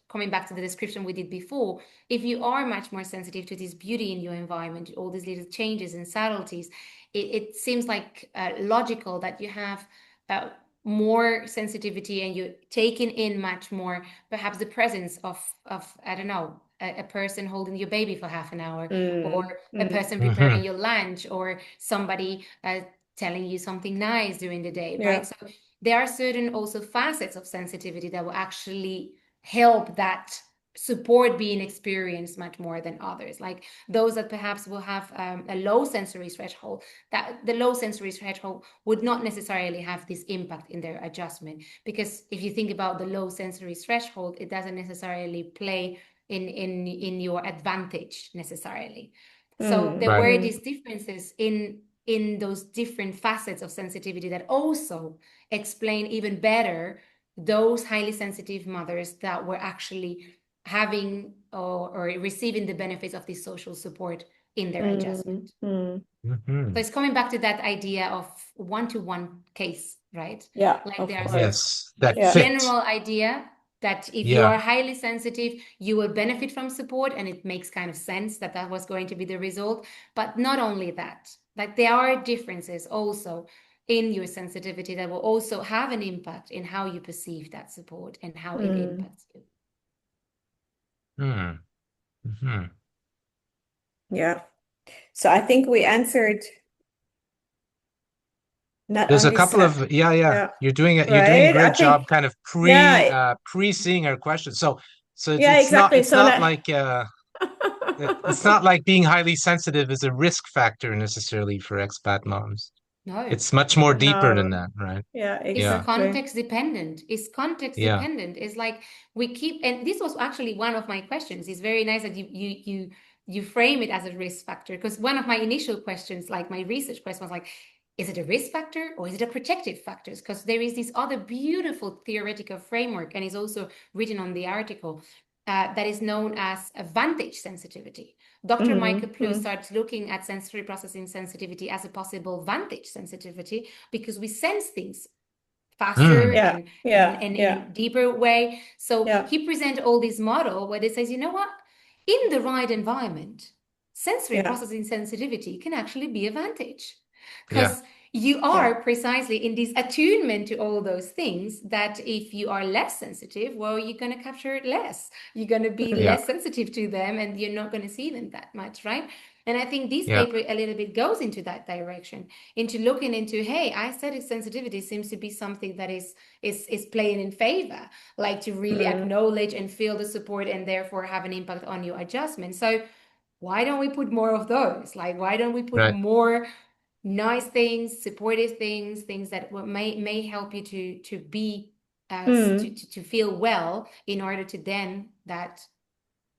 Speaker 4: Coming back to the description we did before, if you are much more sensitive to this beauty in your environment, all these little changes and subtleties, it seems like logical that you have more sensitivity and you're taking in much more, perhaps the presence of I don't know, a person holding your baby for half an hour, or a person preparing your lunch, or somebody telling you something nice during the day, right? So there are certain also facets of sensitivity that will actually help that support being experienced much more than others, like those that perhaps will have a low sensory threshold, that the low sensory threshold would not necessarily have this impact in their adjustment, because if you think about the low sensory threshold, it doesn't necessarily play in your advantage necessarily. So there were these differences in those different facets of sensitivity that also explain even better those highly sensitive mothers that were actually having or receiving the benefits of this social support in their adjustment. So it's coming back to that idea of one-to-one case, right?
Speaker 1: Yeah.
Speaker 4: Like there's
Speaker 2: Yes, that
Speaker 4: the
Speaker 2: fit.
Speaker 4: general idea that if you
Speaker 2: Yeah.
Speaker 4: are highly sensitive, you will benefit from support, and it makes kind of sense that that was going to be the result. But not only that, like there are differences also in your sensitivity that will also have an impact in how you perceive that support and how it impacts you.
Speaker 1: Yeah. So I think we answered not
Speaker 2: There's a
Speaker 1: only
Speaker 2: couple of
Speaker 1: yeah,
Speaker 2: you're doing a
Speaker 1: right?
Speaker 2: great
Speaker 1: I
Speaker 2: job
Speaker 1: think
Speaker 2: kind of
Speaker 1: yeah,
Speaker 2: pre-seeing our questions. So
Speaker 1: yeah, exactly.
Speaker 2: it's
Speaker 1: So
Speaker 2: not like it's not like being highly sensitive is a risk factor necessarily for expat moms.
Speaker 4: No,
Speaker 2: It's much more deeper than
Speaker 1: no,
Speaker 2: that, right?
Speaker 1: yeah,
Speaker 4: it's
Speaker 2: Yeah.
Speaker 1: exactly.
Speaker 4: context dependent. It's context
Speaker 2: Yeah.
Speaker 4: dependent. It's like we keep, and this was actually one of my questions. It's very nice that you frame it as a risk factor, because one of my initial questions, like my research question, was like, is it a risk factor or is it a protective factor? Because there is this other beautiful theoretical framework, and it's also written on the article, that is known as advantage sensitivity. Dr. Michael Plus starts looking at sensory processing sensitivity as a possible vantage sensitivity, because we sense things faster
Speaker 1: Yeah,
Speaker 4: and
Speaker 1: yeah,
Speaker 4: in
Speaker 1: yeah,
Speaker 4: a deeper way. So
Speaker 1: yeah,
Speaker 4: he presents all this model where they says, you know what, in the right environment, sensory
Speaker 1: yeah.
Speaker 4: processing sensitivity can actually be a vantage,
Speaker 2: Yeah.
Speaker 4: because you are precisely in this attunement to all those things that if you are less sensitive, well, you're going to capture it less. You're going to be less sensitive to them, and you're not going to see them that much, right? And I think this
Speaker 2: Yeah.
Speaker 4: paper a little bit goes into that direction, into looking into, hey, aesthetic sensitivity seems to be something that is playing in favor, like to really acknowledge and feel the support and therefore have an impact on your adjustment. So why don't we put more of those? Like, why don't we put
Speaker 2: Right.
Speaker 4: more nice things, supportive things, things that may help you to be to feel well, in order to then that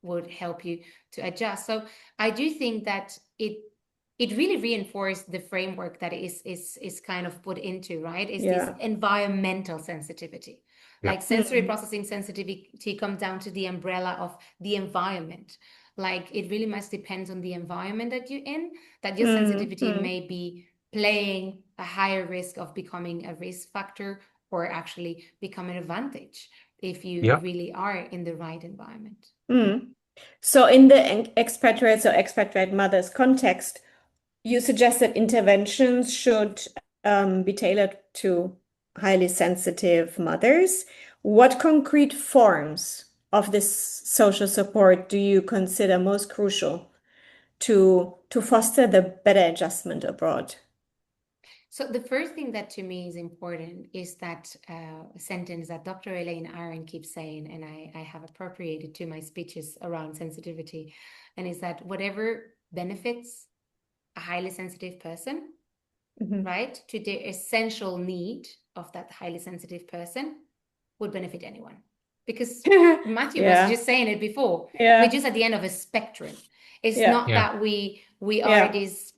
Speaker 4: would help you to adjust. So I do think that it really reinforced the framework that is kind of put into, right? Is this environmental sensitivity.
Speaker 2: Yeah.
Speaker 4: Like sensory processing sensitivity comes down to the umbrella of the environment. Like it really much depends on the environment that you're in, that your sensitivity may be playing a higher risk of becoming a risk factor, or actually become an advantage if you really are in the right environment.
Speaker 1: So in the expatriates or expatriate mothers context, you suggest that interventions should be tailored to highly sensitive mothers. What concrete forms of this social support do you consider most crucial to foster the better adjustment abroad?
Speaker 4: So the first thing that to me is important is that sentence that Dr. Elaine Aron keeps saying, and I have appropriated to my speeches around sensitivity, and is that whatever benefits a highly sensitive person, right, to the essential need of that highly sensitive person, would benefit anyone. Because Matthew was just saying it before, we're just at the end of a spectrum. It's not that we are this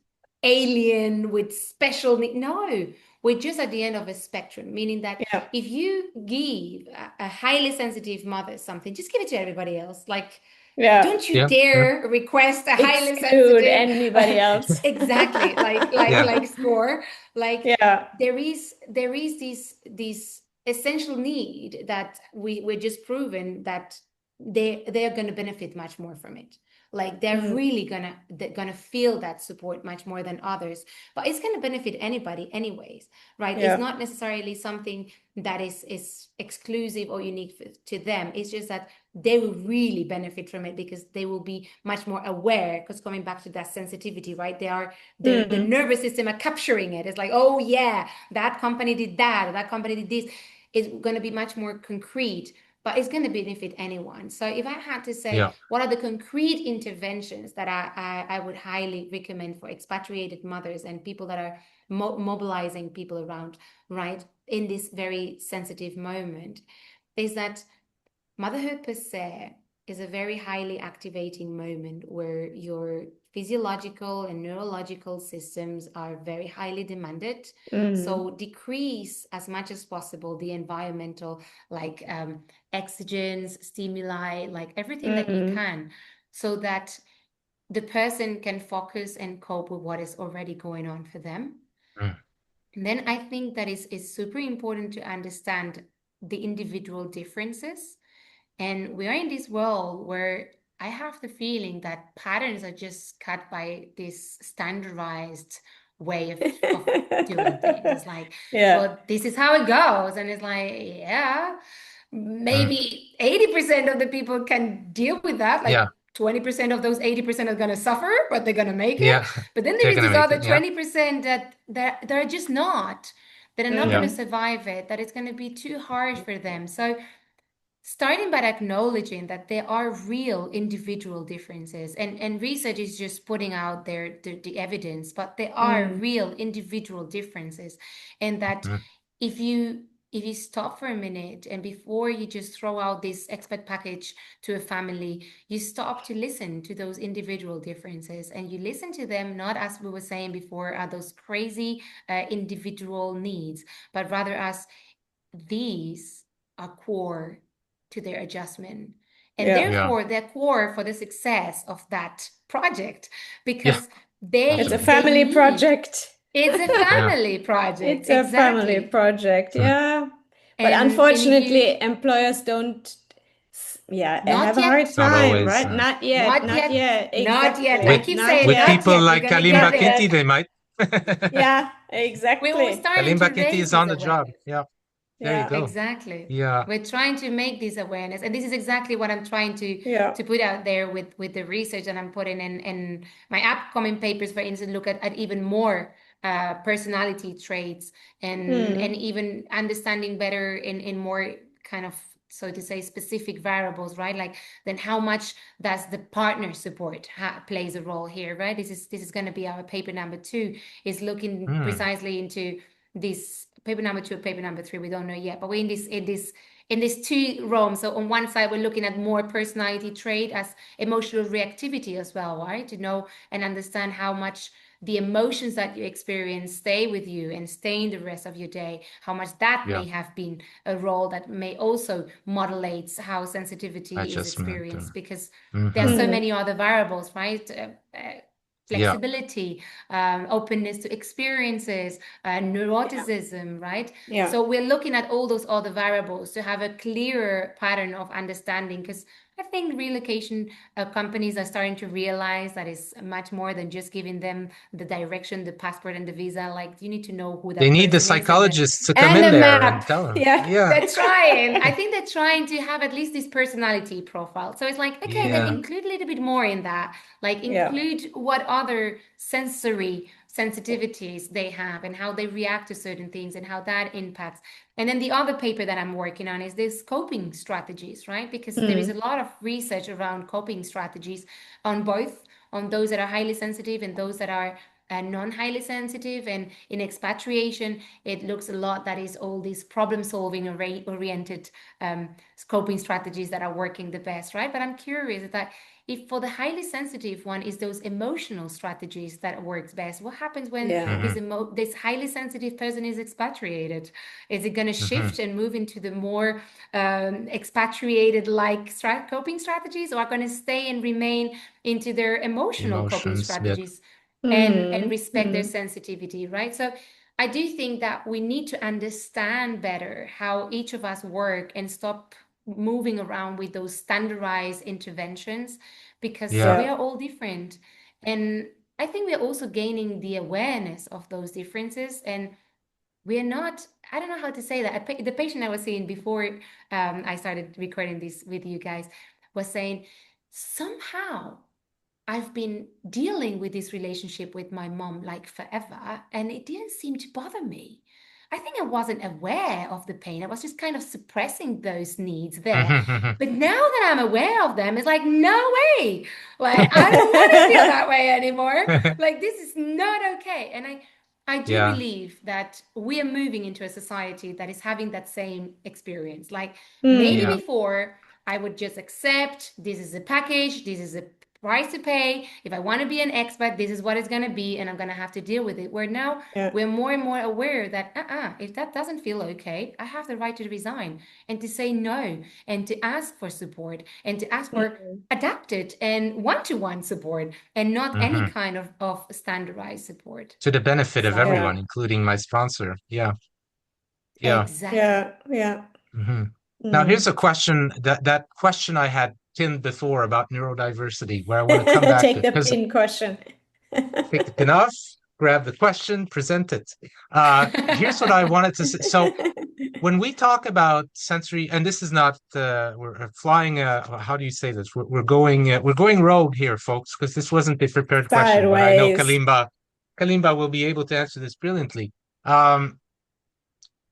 Speaker 4: alien with special need. No, we're just at the end of a spectrum, meaning that if you give a highly sensitive mother something, just give it to everybody else. Like, don't you dare request a highly sensitive
Speaker 1: anybody else.
Speaker 4: Exactly, like score. Like there is this essential need that we're just proven that they're going to benefit much more from it. Like they're really gonna feel that support much more than others, but it's gonna benefit anybody anyways, right? It's not necessarily something that is exclusive or unique to them. It's just that they will really benefit from it because they will be much more aware, because coming back to that sensitivity, right? The nervous system are capturing it. It's like, oh yeah, that company did that, or that company did this. It's going to be much more concrete, but it's going to benefit anyone. So if I had to say, what are the concrete interventions that I would highly recommend for expatriated mothers and people that are mobilizing people around, right, in this very sensitive moment, is that motherhood per se is a very highly activating moment where your physiological and neurological systems are very highly demanded. So decrease as much as possible the environmental, like exogens, stimuli, like everything that you can, so that the person can focus and cope with what is already going on for them. And then I think that is super important to understand the individual differences. And we are in this world where I have the feeling that patterns are just cut by this standardized way of doing things. It's like, well, this is how it goes. And it's like, maybe 80% of the people can deal with that. Like 20% of those 80% are going to suffer, but they're going to make it. But then there is this other 20% that they're just not, that are not going to survive it, that it's going to be too hard for them. So starting by acknowledging that there are real individual differences, and research is just putting out the evidence, but there are real individual differences, and that if you stop for a minute and before you just throw out this expert package to a family, you stop to listen to those individual differences, and you listen to them not, as we were saying before, are those crazy individual needs, but rather as these are core to their adjustment, and therefore they're core for the success of that project, because
Speaker 1: it's a family project.
Speaker 4: It's a family project.
Speaker 1: It's a family project. But unfortunately, employers don't. Have a hard time, right? Not yet. Exactly.
Speaker 4: Not yet. I keep saying
Speaker 2: with
Speaker 4: not
Speaker 2: people
Speaker 4: yet.
Speaker 2: like Kalimba Kitty, they might.
Speaker 1: Exactly.
Speaker 4: We will start
Speaker 2: Kalimba Kitty is on the job. There you
Speaker 1: Yeah.
Speaker 2: go.
Speaker 4: Exactly.
Speaker 2: Yeah.
Speaker 4: We're trying to make this awareness, and this is exactly what I'm trying
Speaker 1: Yeah.
Speaker 4: to put out there with the research that I'm putting in my upcoming papers, for instance, look at even more personality traits and even understanding better in more kind of, so to say, specific variables, right? Like then how much does the partner support plays a role here, right? This is going to be our paper number 2, is looking precisely into this paper number 2 or paper number 3, we don't know yet, but we're in this 2 realms. So on one side we're looking at more personality trait as emotional reactivity as well, right? To know and understand how much the emotions that you experience stay with you and stay in the rest of your day, how much that
Speaker 2: Yeah.
Speaker 4: may have been a role that may also modulates how
Speaker 2: I
Speaker 4: sensitivity is
Speaker 2: just meant
Speaker 4: experienced, because there are
Speaker 2: mhm.
Speaker 4: so many other variables, right?
Speaker 2: Yeah.
Speaker 4: Flexibility, openness to experiences, neuroticism, right?
Speaker 1: Yeah.
Speaker 4: So we're looking at all those other variables to have a clearer pattern of understanding, because I think relocation companies are starting to realize that it's much more than just giving them the direction, the passport, and the visa. Like you need to know who
Speaker 2: They
Speaker 4: that
Speaker 2: need the
Speaker 4: person is and
Speaker 2: psychologists to come
Speaker 1: And
Speaker 2: in
Speaker 1: a
Speaker 2: there and
Speaker 1: map.
Speaker 2: tell them.
Speaker 1: Yeah.
Speaker 2: Yeah.
Speaker 4: they're trying. I think they're trying to have at least this personality profile. So it's like, okay, then
Speaker 2: Yeah.
Speaker 4: include a little bit more in that. Like
Speaker 1: Yeah.
Speaker 4: include what other sensory sensitivities they have and how they react to certain things and how that impacts. And then the other paper that I'm working on is this coping strategies, right? Because there is a lot of research around coping strategies on both, on those that are highly sensitive and those that are non-highly sensitive. And in expatriation, it looks a lot that is all these problem-solving oriented coping strategies that are working the best, right? But I'm curious that if for the highly sensitive one is those emotional strategies that works best, what happens when
Speaker 1: Yeah.
Speaker 4: this highly sensitive person is expatriated? Is it going to
Speaker 2: Mhm.
Speaker 4: shift and move into the more expatriated like coping strategies, or are going to stay and remain into their emotional coping
Speaker 2: Emotions bit.
Speaker 4: strategies and respect their sensitivity, right? So I do think that we need to understand better how each of us work and stop moving around with those standardized interventions, because
Speaker 2: Yeah.
Speaker 4: we
Speaker 1: Yeah.
Speaker 4: are all different. And I think we're also gaining the awareness of those differences, and we're not, I don't know how to say that. The patient I was seeing before I started recording this with you guys was saying, somehow I've been dealing with this relationship with my mom like forever, and it didn't seem to bother me. I think I wasn't aware of the pain. I was just kind of suppressing those needs there. But now that I'm aware of them, it's like, no way. Like, I don't want to feel that way anymore. Like, this is not okay. And I do
Speaker 2: Yeah.
Speaker 4: believe that we are moving into a society that is having that same experience. Like, maybe
Speaker 2: Yeah.
Speaker 4: before I would just accept this is a package, this is a price to pay. If I want to be an expat, this is what it's going to be, and I'm going to have to deal with it. Where now
Speaker 1: Yeah.
Speaker 4: we're more and more aware that, if that doesn't feel okay, I have the right to resign and to say no and to ask for support and to ask for adapted and one-to-one support and not any
Speaker 2: Mhm.
Speaker 4: kind of standardized support.
Speaker 2: To the benefit of
Speaker 4: So,
Speaker 2: everyone,
Speaker 1: Yeah.
Speaker 2: including my sponsor. Yeah. Yeah.
Speaker 4: exactly.
Speaker 1: Yeah. Yeah.
Speaker 2: Now here's
Speaker 1: Mm.
Speaker 2: a question that question I had pinned before about neurodiversity, where I want to come back to
Speaker 1: Take
Speaker 2: it
Speaker 1: the
Speaker 2: because
Speaker 1: pin question.
Speaker 2: take the pin off, grab the question, present it. Here's what I wanted to say. So when we talk about sensory, and this is not we're flying. How do you say this? We're going rogue here, folks, because this wasn't the prepared question. But I know
Speaker 1: Sideways.
Speaker 2: Kalimba will be able to answer this brilliantly.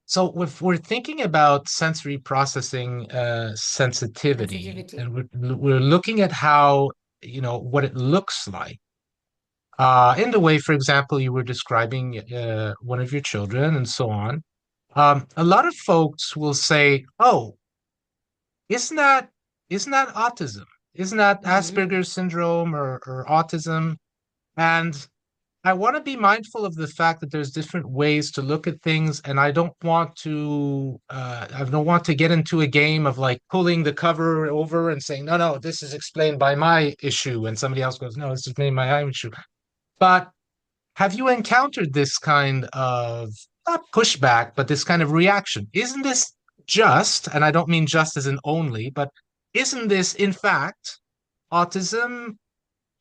Speaker 2: So if we're thinking about sensory processing sensitivity,
Speaker 4: Sensitivity.
Speaker 2: and we're looking at how, what it looks like, in the way, for example, you were describing one of your children and so on, a lot of folks will say, "Oh, isn't that isn't that autism? Isn't that
Speaker 4: Mhm.
Speaker 2: Asperger's syndrome or autism?" And I want to be mindful of the fact that there's different ways to look at things, and I don't want to get into a game of like pulling the cover over and saying, no, no, this is explained by my issue, and somebody else goes, no, this is explained by my issue. But have you encountered this kind of not pushback, but this kind of reaction? Isn't this just, and I don't mean just as in only, but isn't this in fact autism?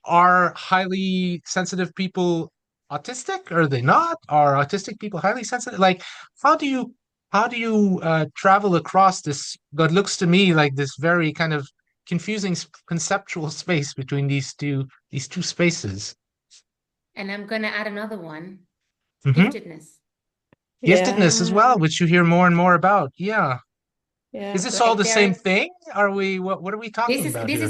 Speaker 2: Are highly sensitive people autistic? Are they not? Are autistic people highly sensitive? Like, how do you how do you travel across this, what looks to me like this very kind of confusing conceptual space between these two spaces?
Speaker 4: And I'm going to add another one,
Speaker 2: Hmm.
Speaker 4: giftedness.
Speaker 2: Giftedness as well,
Speaker 1: Yeah.
Speaker 2: which you hear more and more about. Yeah.
Speaker 1: Yeah.
Speaker 2: Is this all
Speaker 4: Like
Speaker 2: the same
Speaker 4: there's
Speaker 2: thing? Are we, what are we talking about
Speaker 4: this
Speaker 2: here?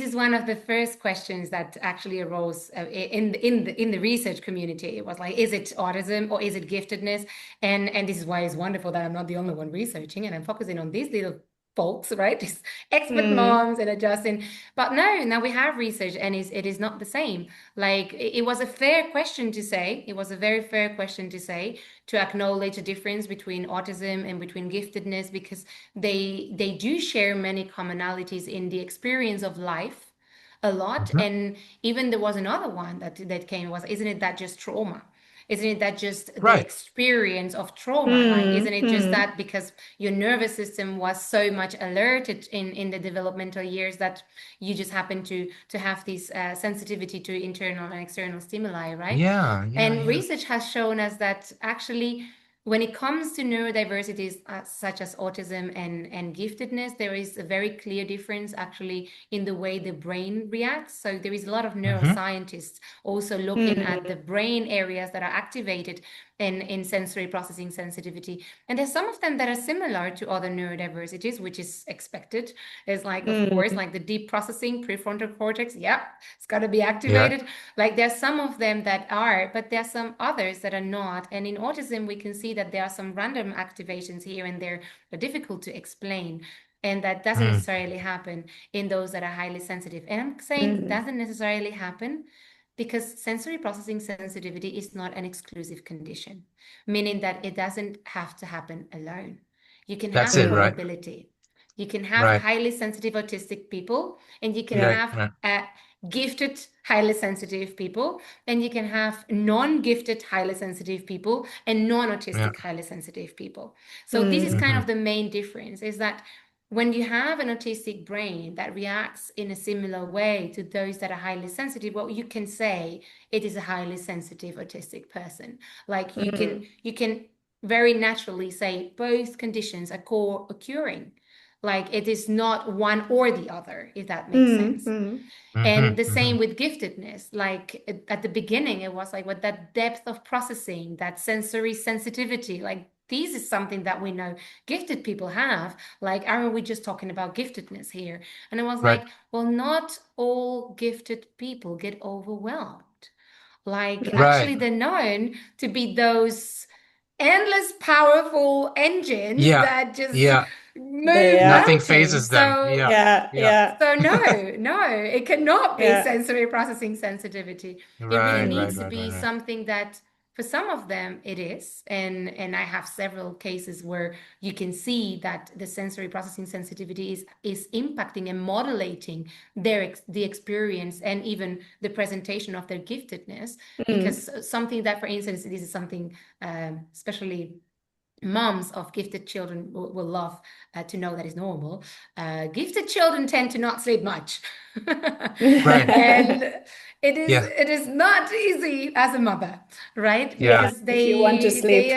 Speaker 4: is one of the first questions that actually arose in the research community. It was like, is it autism or is it giftedness? And this is why it's wonderful that I'm not the only one researching and I'm focusing on these little folks, right? These expert
Speaker 1: Mm.
Speaker 4: moms and adjusting. But no, now we have research and it is not the same. Like it was a fair question to say. It was a very fair question to say, to acknowledge the difference between autism and between giftedness, because they do share many commonalities in the experience of life a lot.
Speaker 2: Mhm.
Speaker 4: And even there was another one that came, was, isn't it that just trauma? Isn't it that just the
Speaker 2: Right.
Speaker 4: experience of trauma? Like, isn't it just
Speaker 1: Mm.
Speaker 4: that because your nervous system was so much alerted in the developmental years that you just happen to have this sensitivity to internal and external stimuli, right?
Speaker 2: Yeah, yeah,
Speaker 4: And
Speaker 2: yeah.
Speaker 4: research has shown us that actually, when it comes to neurodiversities such as autism and giftedness, there is a very clear difference actually in the way the brain reacts. So there is a lot of
Speaker 2: Hmm.
Speaker 4: neuroscientists also looking at the
Speaker 1: Mm.
Speaker 4: brain areas that are activated in sensory processing sensitivity. And there's some of them that are similar to other neurodiversities, which is expected. It's like, of course,
Speaker 1: Mm.
Speaker 4: like the deep processing prefrontal cortex. Yeah, it's got to be
Speaker 2: Yeah.
Speaker 4: activated. Like there's some of them that are, but there's some others that are not. And in autism, we can see that there are some random activations here and there that are difficult to explain. And that doesn't
Speaker 2: Mm.
Speaker 4: necessarily happen in those that are highly sensitive. And I'm saying
Speaker 1: Mm.
Speaker 4: doesn't necessarily happen because sensory processing sensitivity is not an exclusive condition, meaning that it doesn't have to happen alone. You can
Speaker 2: That's
Speaker 4: have
Speaker 2: it, right?
Speaker 4: comorbidity. You can have
Speaker 2: Right,
Speaker 4: highly sensitive autistic people, and you can
Speaker 1: Yeah.
Speaker 2: right,
Speaker 4: have
Speaker 2: right.
Speaker 4: gifted, highly sensitive people, and you can have non-gifted, highly sensitive people, and
Speaker 2: Yeah.
Speaker 4: non-autistic, highly sensitive people. So this is
Speaker 1: Mm.
Speaker 4: kind
Speaker 2: Hmm.
Speaker 4: of the main difference, is that when you have an autistic brain that reacts in a similar way to those that are highly sensitive, well, you can say it is a highly sensitive autistic person. Like
Speaker 1: Mm.
Speaker 4: you can very naturally say both conditions are co-occurring. Like it is not one or the other, if that makes
Speaker 1: Mm.
Speaker 4: sense.
Speaker 1: Mm.
Speaker 4: And
Speaker 2: Hmm.
Speaker 4: the
Speaker 2: Hmm.
Speaker 4: same with giftedness. Like at the beginning, it was like with that depth of processing, that sensory sensitivity, like this is something that we know gifted people have. Like, aren't we just talking about giftedness here? And it was
Speaker 2: Right.
Speaker 4: like, well, not all gifted people get overwhelmed. Like,
Speaker 1: Mm.
Speaker 2: Right.
Speaker 4: actually, they're known to be those endless powerful engines
Speaker 2: Yeah.
Speaker 4: that just
Speaker 2: Yeah.
Speaker 4: move
Speaker 1: Yeah.
Speaker 2: Nothing
Speaker 4: mountains.
Speaker 2: phases them.
Speaker 4: So
Speaker 2: Yeah.
Speaker 1: Yeah.
Speaker 2: Yeah.
Speaker 1: Yeah.
Speaker 4: so no, it cannot be
Speaker 1: Yeah.
Speaker 4: sensory processing sensitivity. It really
Speaker 2: Right, right,
Speaker 4: needs to
Speaker 2: right, right,
Speaker 4: be
Speaker 2: right.
Speaker 4: something that for some of them it is. And I have several cases where you can see that the sensory processing sensitivity is impacting and modulating the experience and even the presentation of their giftedness.
Speaker 1: Mm.
Speaker 4: Because something that, for instance, this is something especially moms of gifted children will love to know that is normal. Gifted children tend to not sleep much.
Speaker 2: Right.
Speaker 4: And
Speaker 2: Yeah.
Speaker 4: it is not easy as a mother, right?
Speaker 2: Yeah.
Speaker 1: Yeah.
Speaker 4: Because
Speaker 1: If you want to sleep.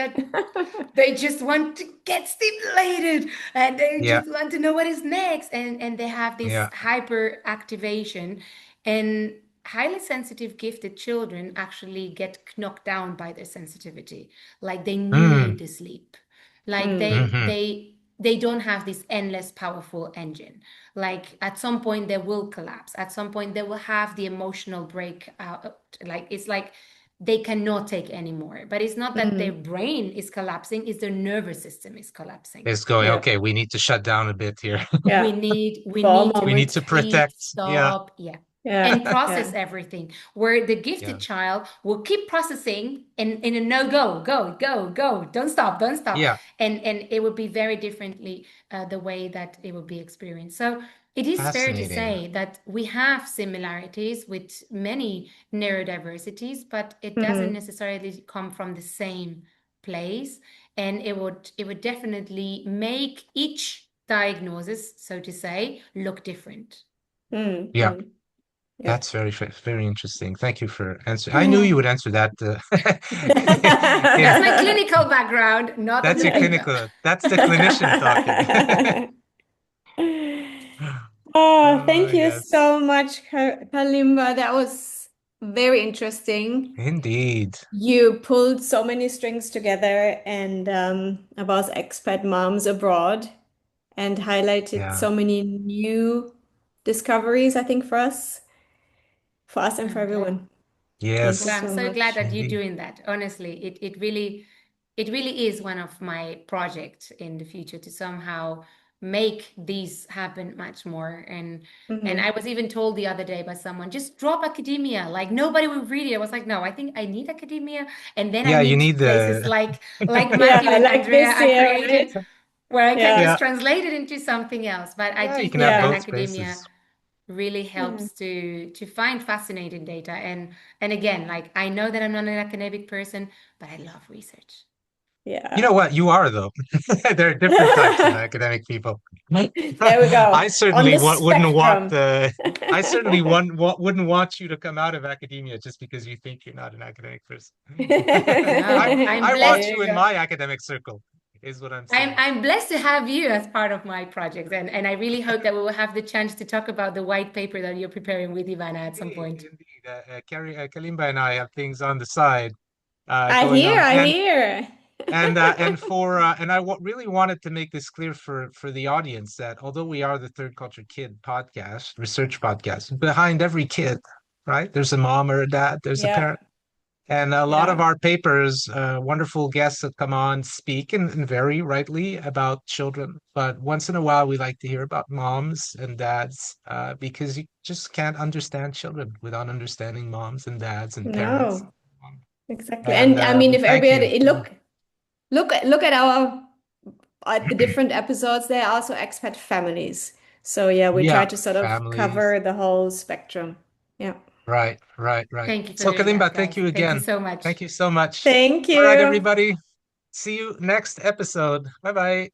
Speaker 4: they just want to get stimulated and they
Speaker 2: Yeah.
Speaker 4: just want to know what is next, and they have this
Speaker 2: Yeah.
Speaker 4: hyper activation. And highly sensitive gifted children actually get knocked down by their sensitivity. Like they
Speaker 2: Mm.
Speaker 4: need the sleep. Like
Speaker 1: Mm.
Speaker 2: Hmm.
Speaker 4: they don't have this endless powerful engine. Like at some point they will collapse. At some point they will have the emotional break out. Like it's like they cannot take anymore. But it's not that their
Speaker 1: Mm.
Speaker 4: brain is collapsing, it's their nervous system is collapsing.
Speaker 2: It's going,
Speaker 1: Yeah.
Speaker 2: okay, we need to shut down a bit here.
Speaker 1: Yeah.
Speaker 4: We
Speaker 1: For a
Speaker 4: need to
Speaker 2: We need
Speaker 1: moment.
Speaker 2: to
Speaker 4: retreat,
Speaker 2: protect. Yeah.
Speaker 4: stop, yeah,
Speaker 1: Yeah.
Speaker 4: and process
Speaker 1: Yeah.
Speaker 4: everything. Where the
Speaker 2: Yeah.
Speaker 4: gifted child will keep processing in a no go, go, don't stop,
Speaker 2: Yeah.
Speaker 4: and it would be very differently the way that it would be experienced. So it is fair to
Speaker 2: Fascinating.
Speaker 4: say that we have similarities with many neurodiversities, but it doesn't
Speaker 1: Mm.
Speaker 4: necessarily come from the same place, and it would definitely make each diagnosis, so to say, look different.
Speaker 1: Mm.
Speaker 2: Yeah.
Speaker 1: Mm.
Speaker 2: That's very interesting. Thank you for answering. I knew you would answer that.
Speaker 4: That's my clinical background, not
Speaker 2: That's your
Speaker 4: academic.
Speaker 2: clinical. That's the clinician talking.
Speaker 1: Oh, thank you
Speaker 2: Yes,
Speaker 1: so much, Kalimba. That was very interesting.
Speaker 2: indeed.
Speaker 1: You pulled so many strings together and about expat moms abroad and highlighted
Speaker 2: Yeah.
Speaker 1: so many new discoveries, I think, for us and for
Speaker 4: I'm glad.
Speaker 1: everyone. Thank you
Speaker 4: Well,
Speaker 2: Yes,
Speaker 4: I'm
Speaker 1: so
Speaker 4: so glad
Speaker 1: much.
Speaker 4: that you're
Speaker 2: indeed.
Speaker 4: doing that. Honestly, it really is one of my projects in the future to somehow make these happen much more. And I
Speaker 1: Mhm.
Speaker 4: was even told the other day by someone, just drop academia. Like nobody will read it. I was like, no, I think I need academia, and then I
Speaker 2: Yeah, you
Speaker 4: need
Speaker 2: need
Speaker 4: places
Speaker 2: the.
Speaker 4: like
Speaker 1: Yeah,
Speaker 4: Matthew and
Speaker 1: like
Speaker 4: Andrea
Speaker 1: this
Speaker 4: are
Speaker 1: here, right?
Speaker 4: creating, where I can
Speaker 1: Yeah,
Speaker 4: just
Speaker 2: Yeah,
Speaker 4: translate it into something else. But I
Speaker 2: yeah,
Speaker 4: do
Speaker 2: you can
Speaker 4: think
Speaker 2: have
Speaker 4: that
Speaker 1: yeah,
Speaker 2: both
Speaker 4: academia
Speaker 2: spaces.
Speaker 4: really
Speaker 1: yeah,
Speaker 4: helps to find fascinating data. And again, like I know that I'm not an academic person, but I love research.
Speaker 2: You know
Speaker 1: yeah.
Speaker 2: what? You are though. There are different types of academic people.
Speaker 1: There we go.
Speaker 2: I
Speaker 1: On
Speaker 2: certainly
Speaker 1: the
Speaker 2: wouldn't want
Speaker 1: spectrum.
Speaker 2: the. I certainly wouldn't want you to come out of academia just because you think you're not an academic person.
Speaker 4: No, I'm
Speaker 2: I
Speaker 4: blessed.
Speaker 2: want
Speaker 1: There
Speaker 2: you
Speaker 1: you
Speaker 2: in
Speaker 1: go.
Speaker 2: my academic circle, is what I'm
Speaker 4: I'm
Speaker 2: saying.
Speaker 4: I'm blessed to have you as part of my project, and I really hope that we will have the chance to talk about the white paper that you're preparing with Ivana at some
Speaker 2: Indeed,
Speaker 4: point.
Speaker 2: indeed. Kalimba and I have things on the side
Speaker 1: I
Speaker 2: going
Speaker 1: hear,
Speaker 2: on,
Speaker 1: I hear.
Speaker 2: and I really wanted to make this clear for the audience that although we are the Third Culture Kid podcast, research podcast, behind every kid, right? There's a mom or a dad, there's a
Speaker 1: Yeah,
Speaker 2: parent. And a lot of
Speaker 1: yeah.
Speaker 2: our papers, wonderful guests that come on speak and very rightly about children. But once in a while, we like to hear about moms and dads because you just can't understand children without understanding moms and dads and parents.
Speaker 1: No, exactly.
Speaker 2: And
Speaker 1: And I mean,
Speaker 2: we
Speaker 1: if
Speaker 2: thank you.
Speaker 1: everybody look at our at the different episodes, there are also expat families. So yeah, we try
Speaker 2: Yeah,
Speaker 1: to sort of
Speaker 2: families.
Speaker 1: cover the whole spectrum. Yeah.
Speaker 2: Right, right, right.
Speaker 4: Thank you for
Speaker 2: So,
Speaker 4: doing that,
Speaker 2: Kalimba, thank
Speaker 4: guys.
Speaker 2: you
Speaker 4: Thank you
Speaker 2: again.
Speaker 4: so much.
Speaker 2: Thank you so much.
Speaker 1: Thank
Speaker 2: All right,
Speaker 1: you.
Speaker 2: everybody. See you next episode. Bye bye.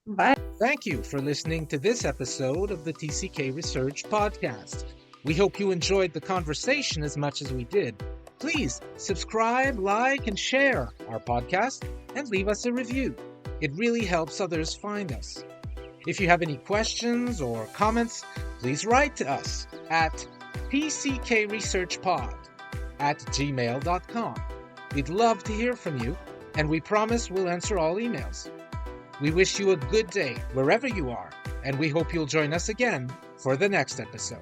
Speaker 1: Bye.
Speaker 2: Thank you for listening to this episode of the TCK Research Podcast. We hope you enjoyed the conversation as much as we did. Please subscribe, like, and share our podcast and leave us a review. It really helps others find us. If you have any questions or comments, please write to us at tckresearchpod@gmail.com. We'd love to hear from you, and we promise we'll answer all emails. We wish you a good day wherever you are, and we hope you'll join us again for the next episode.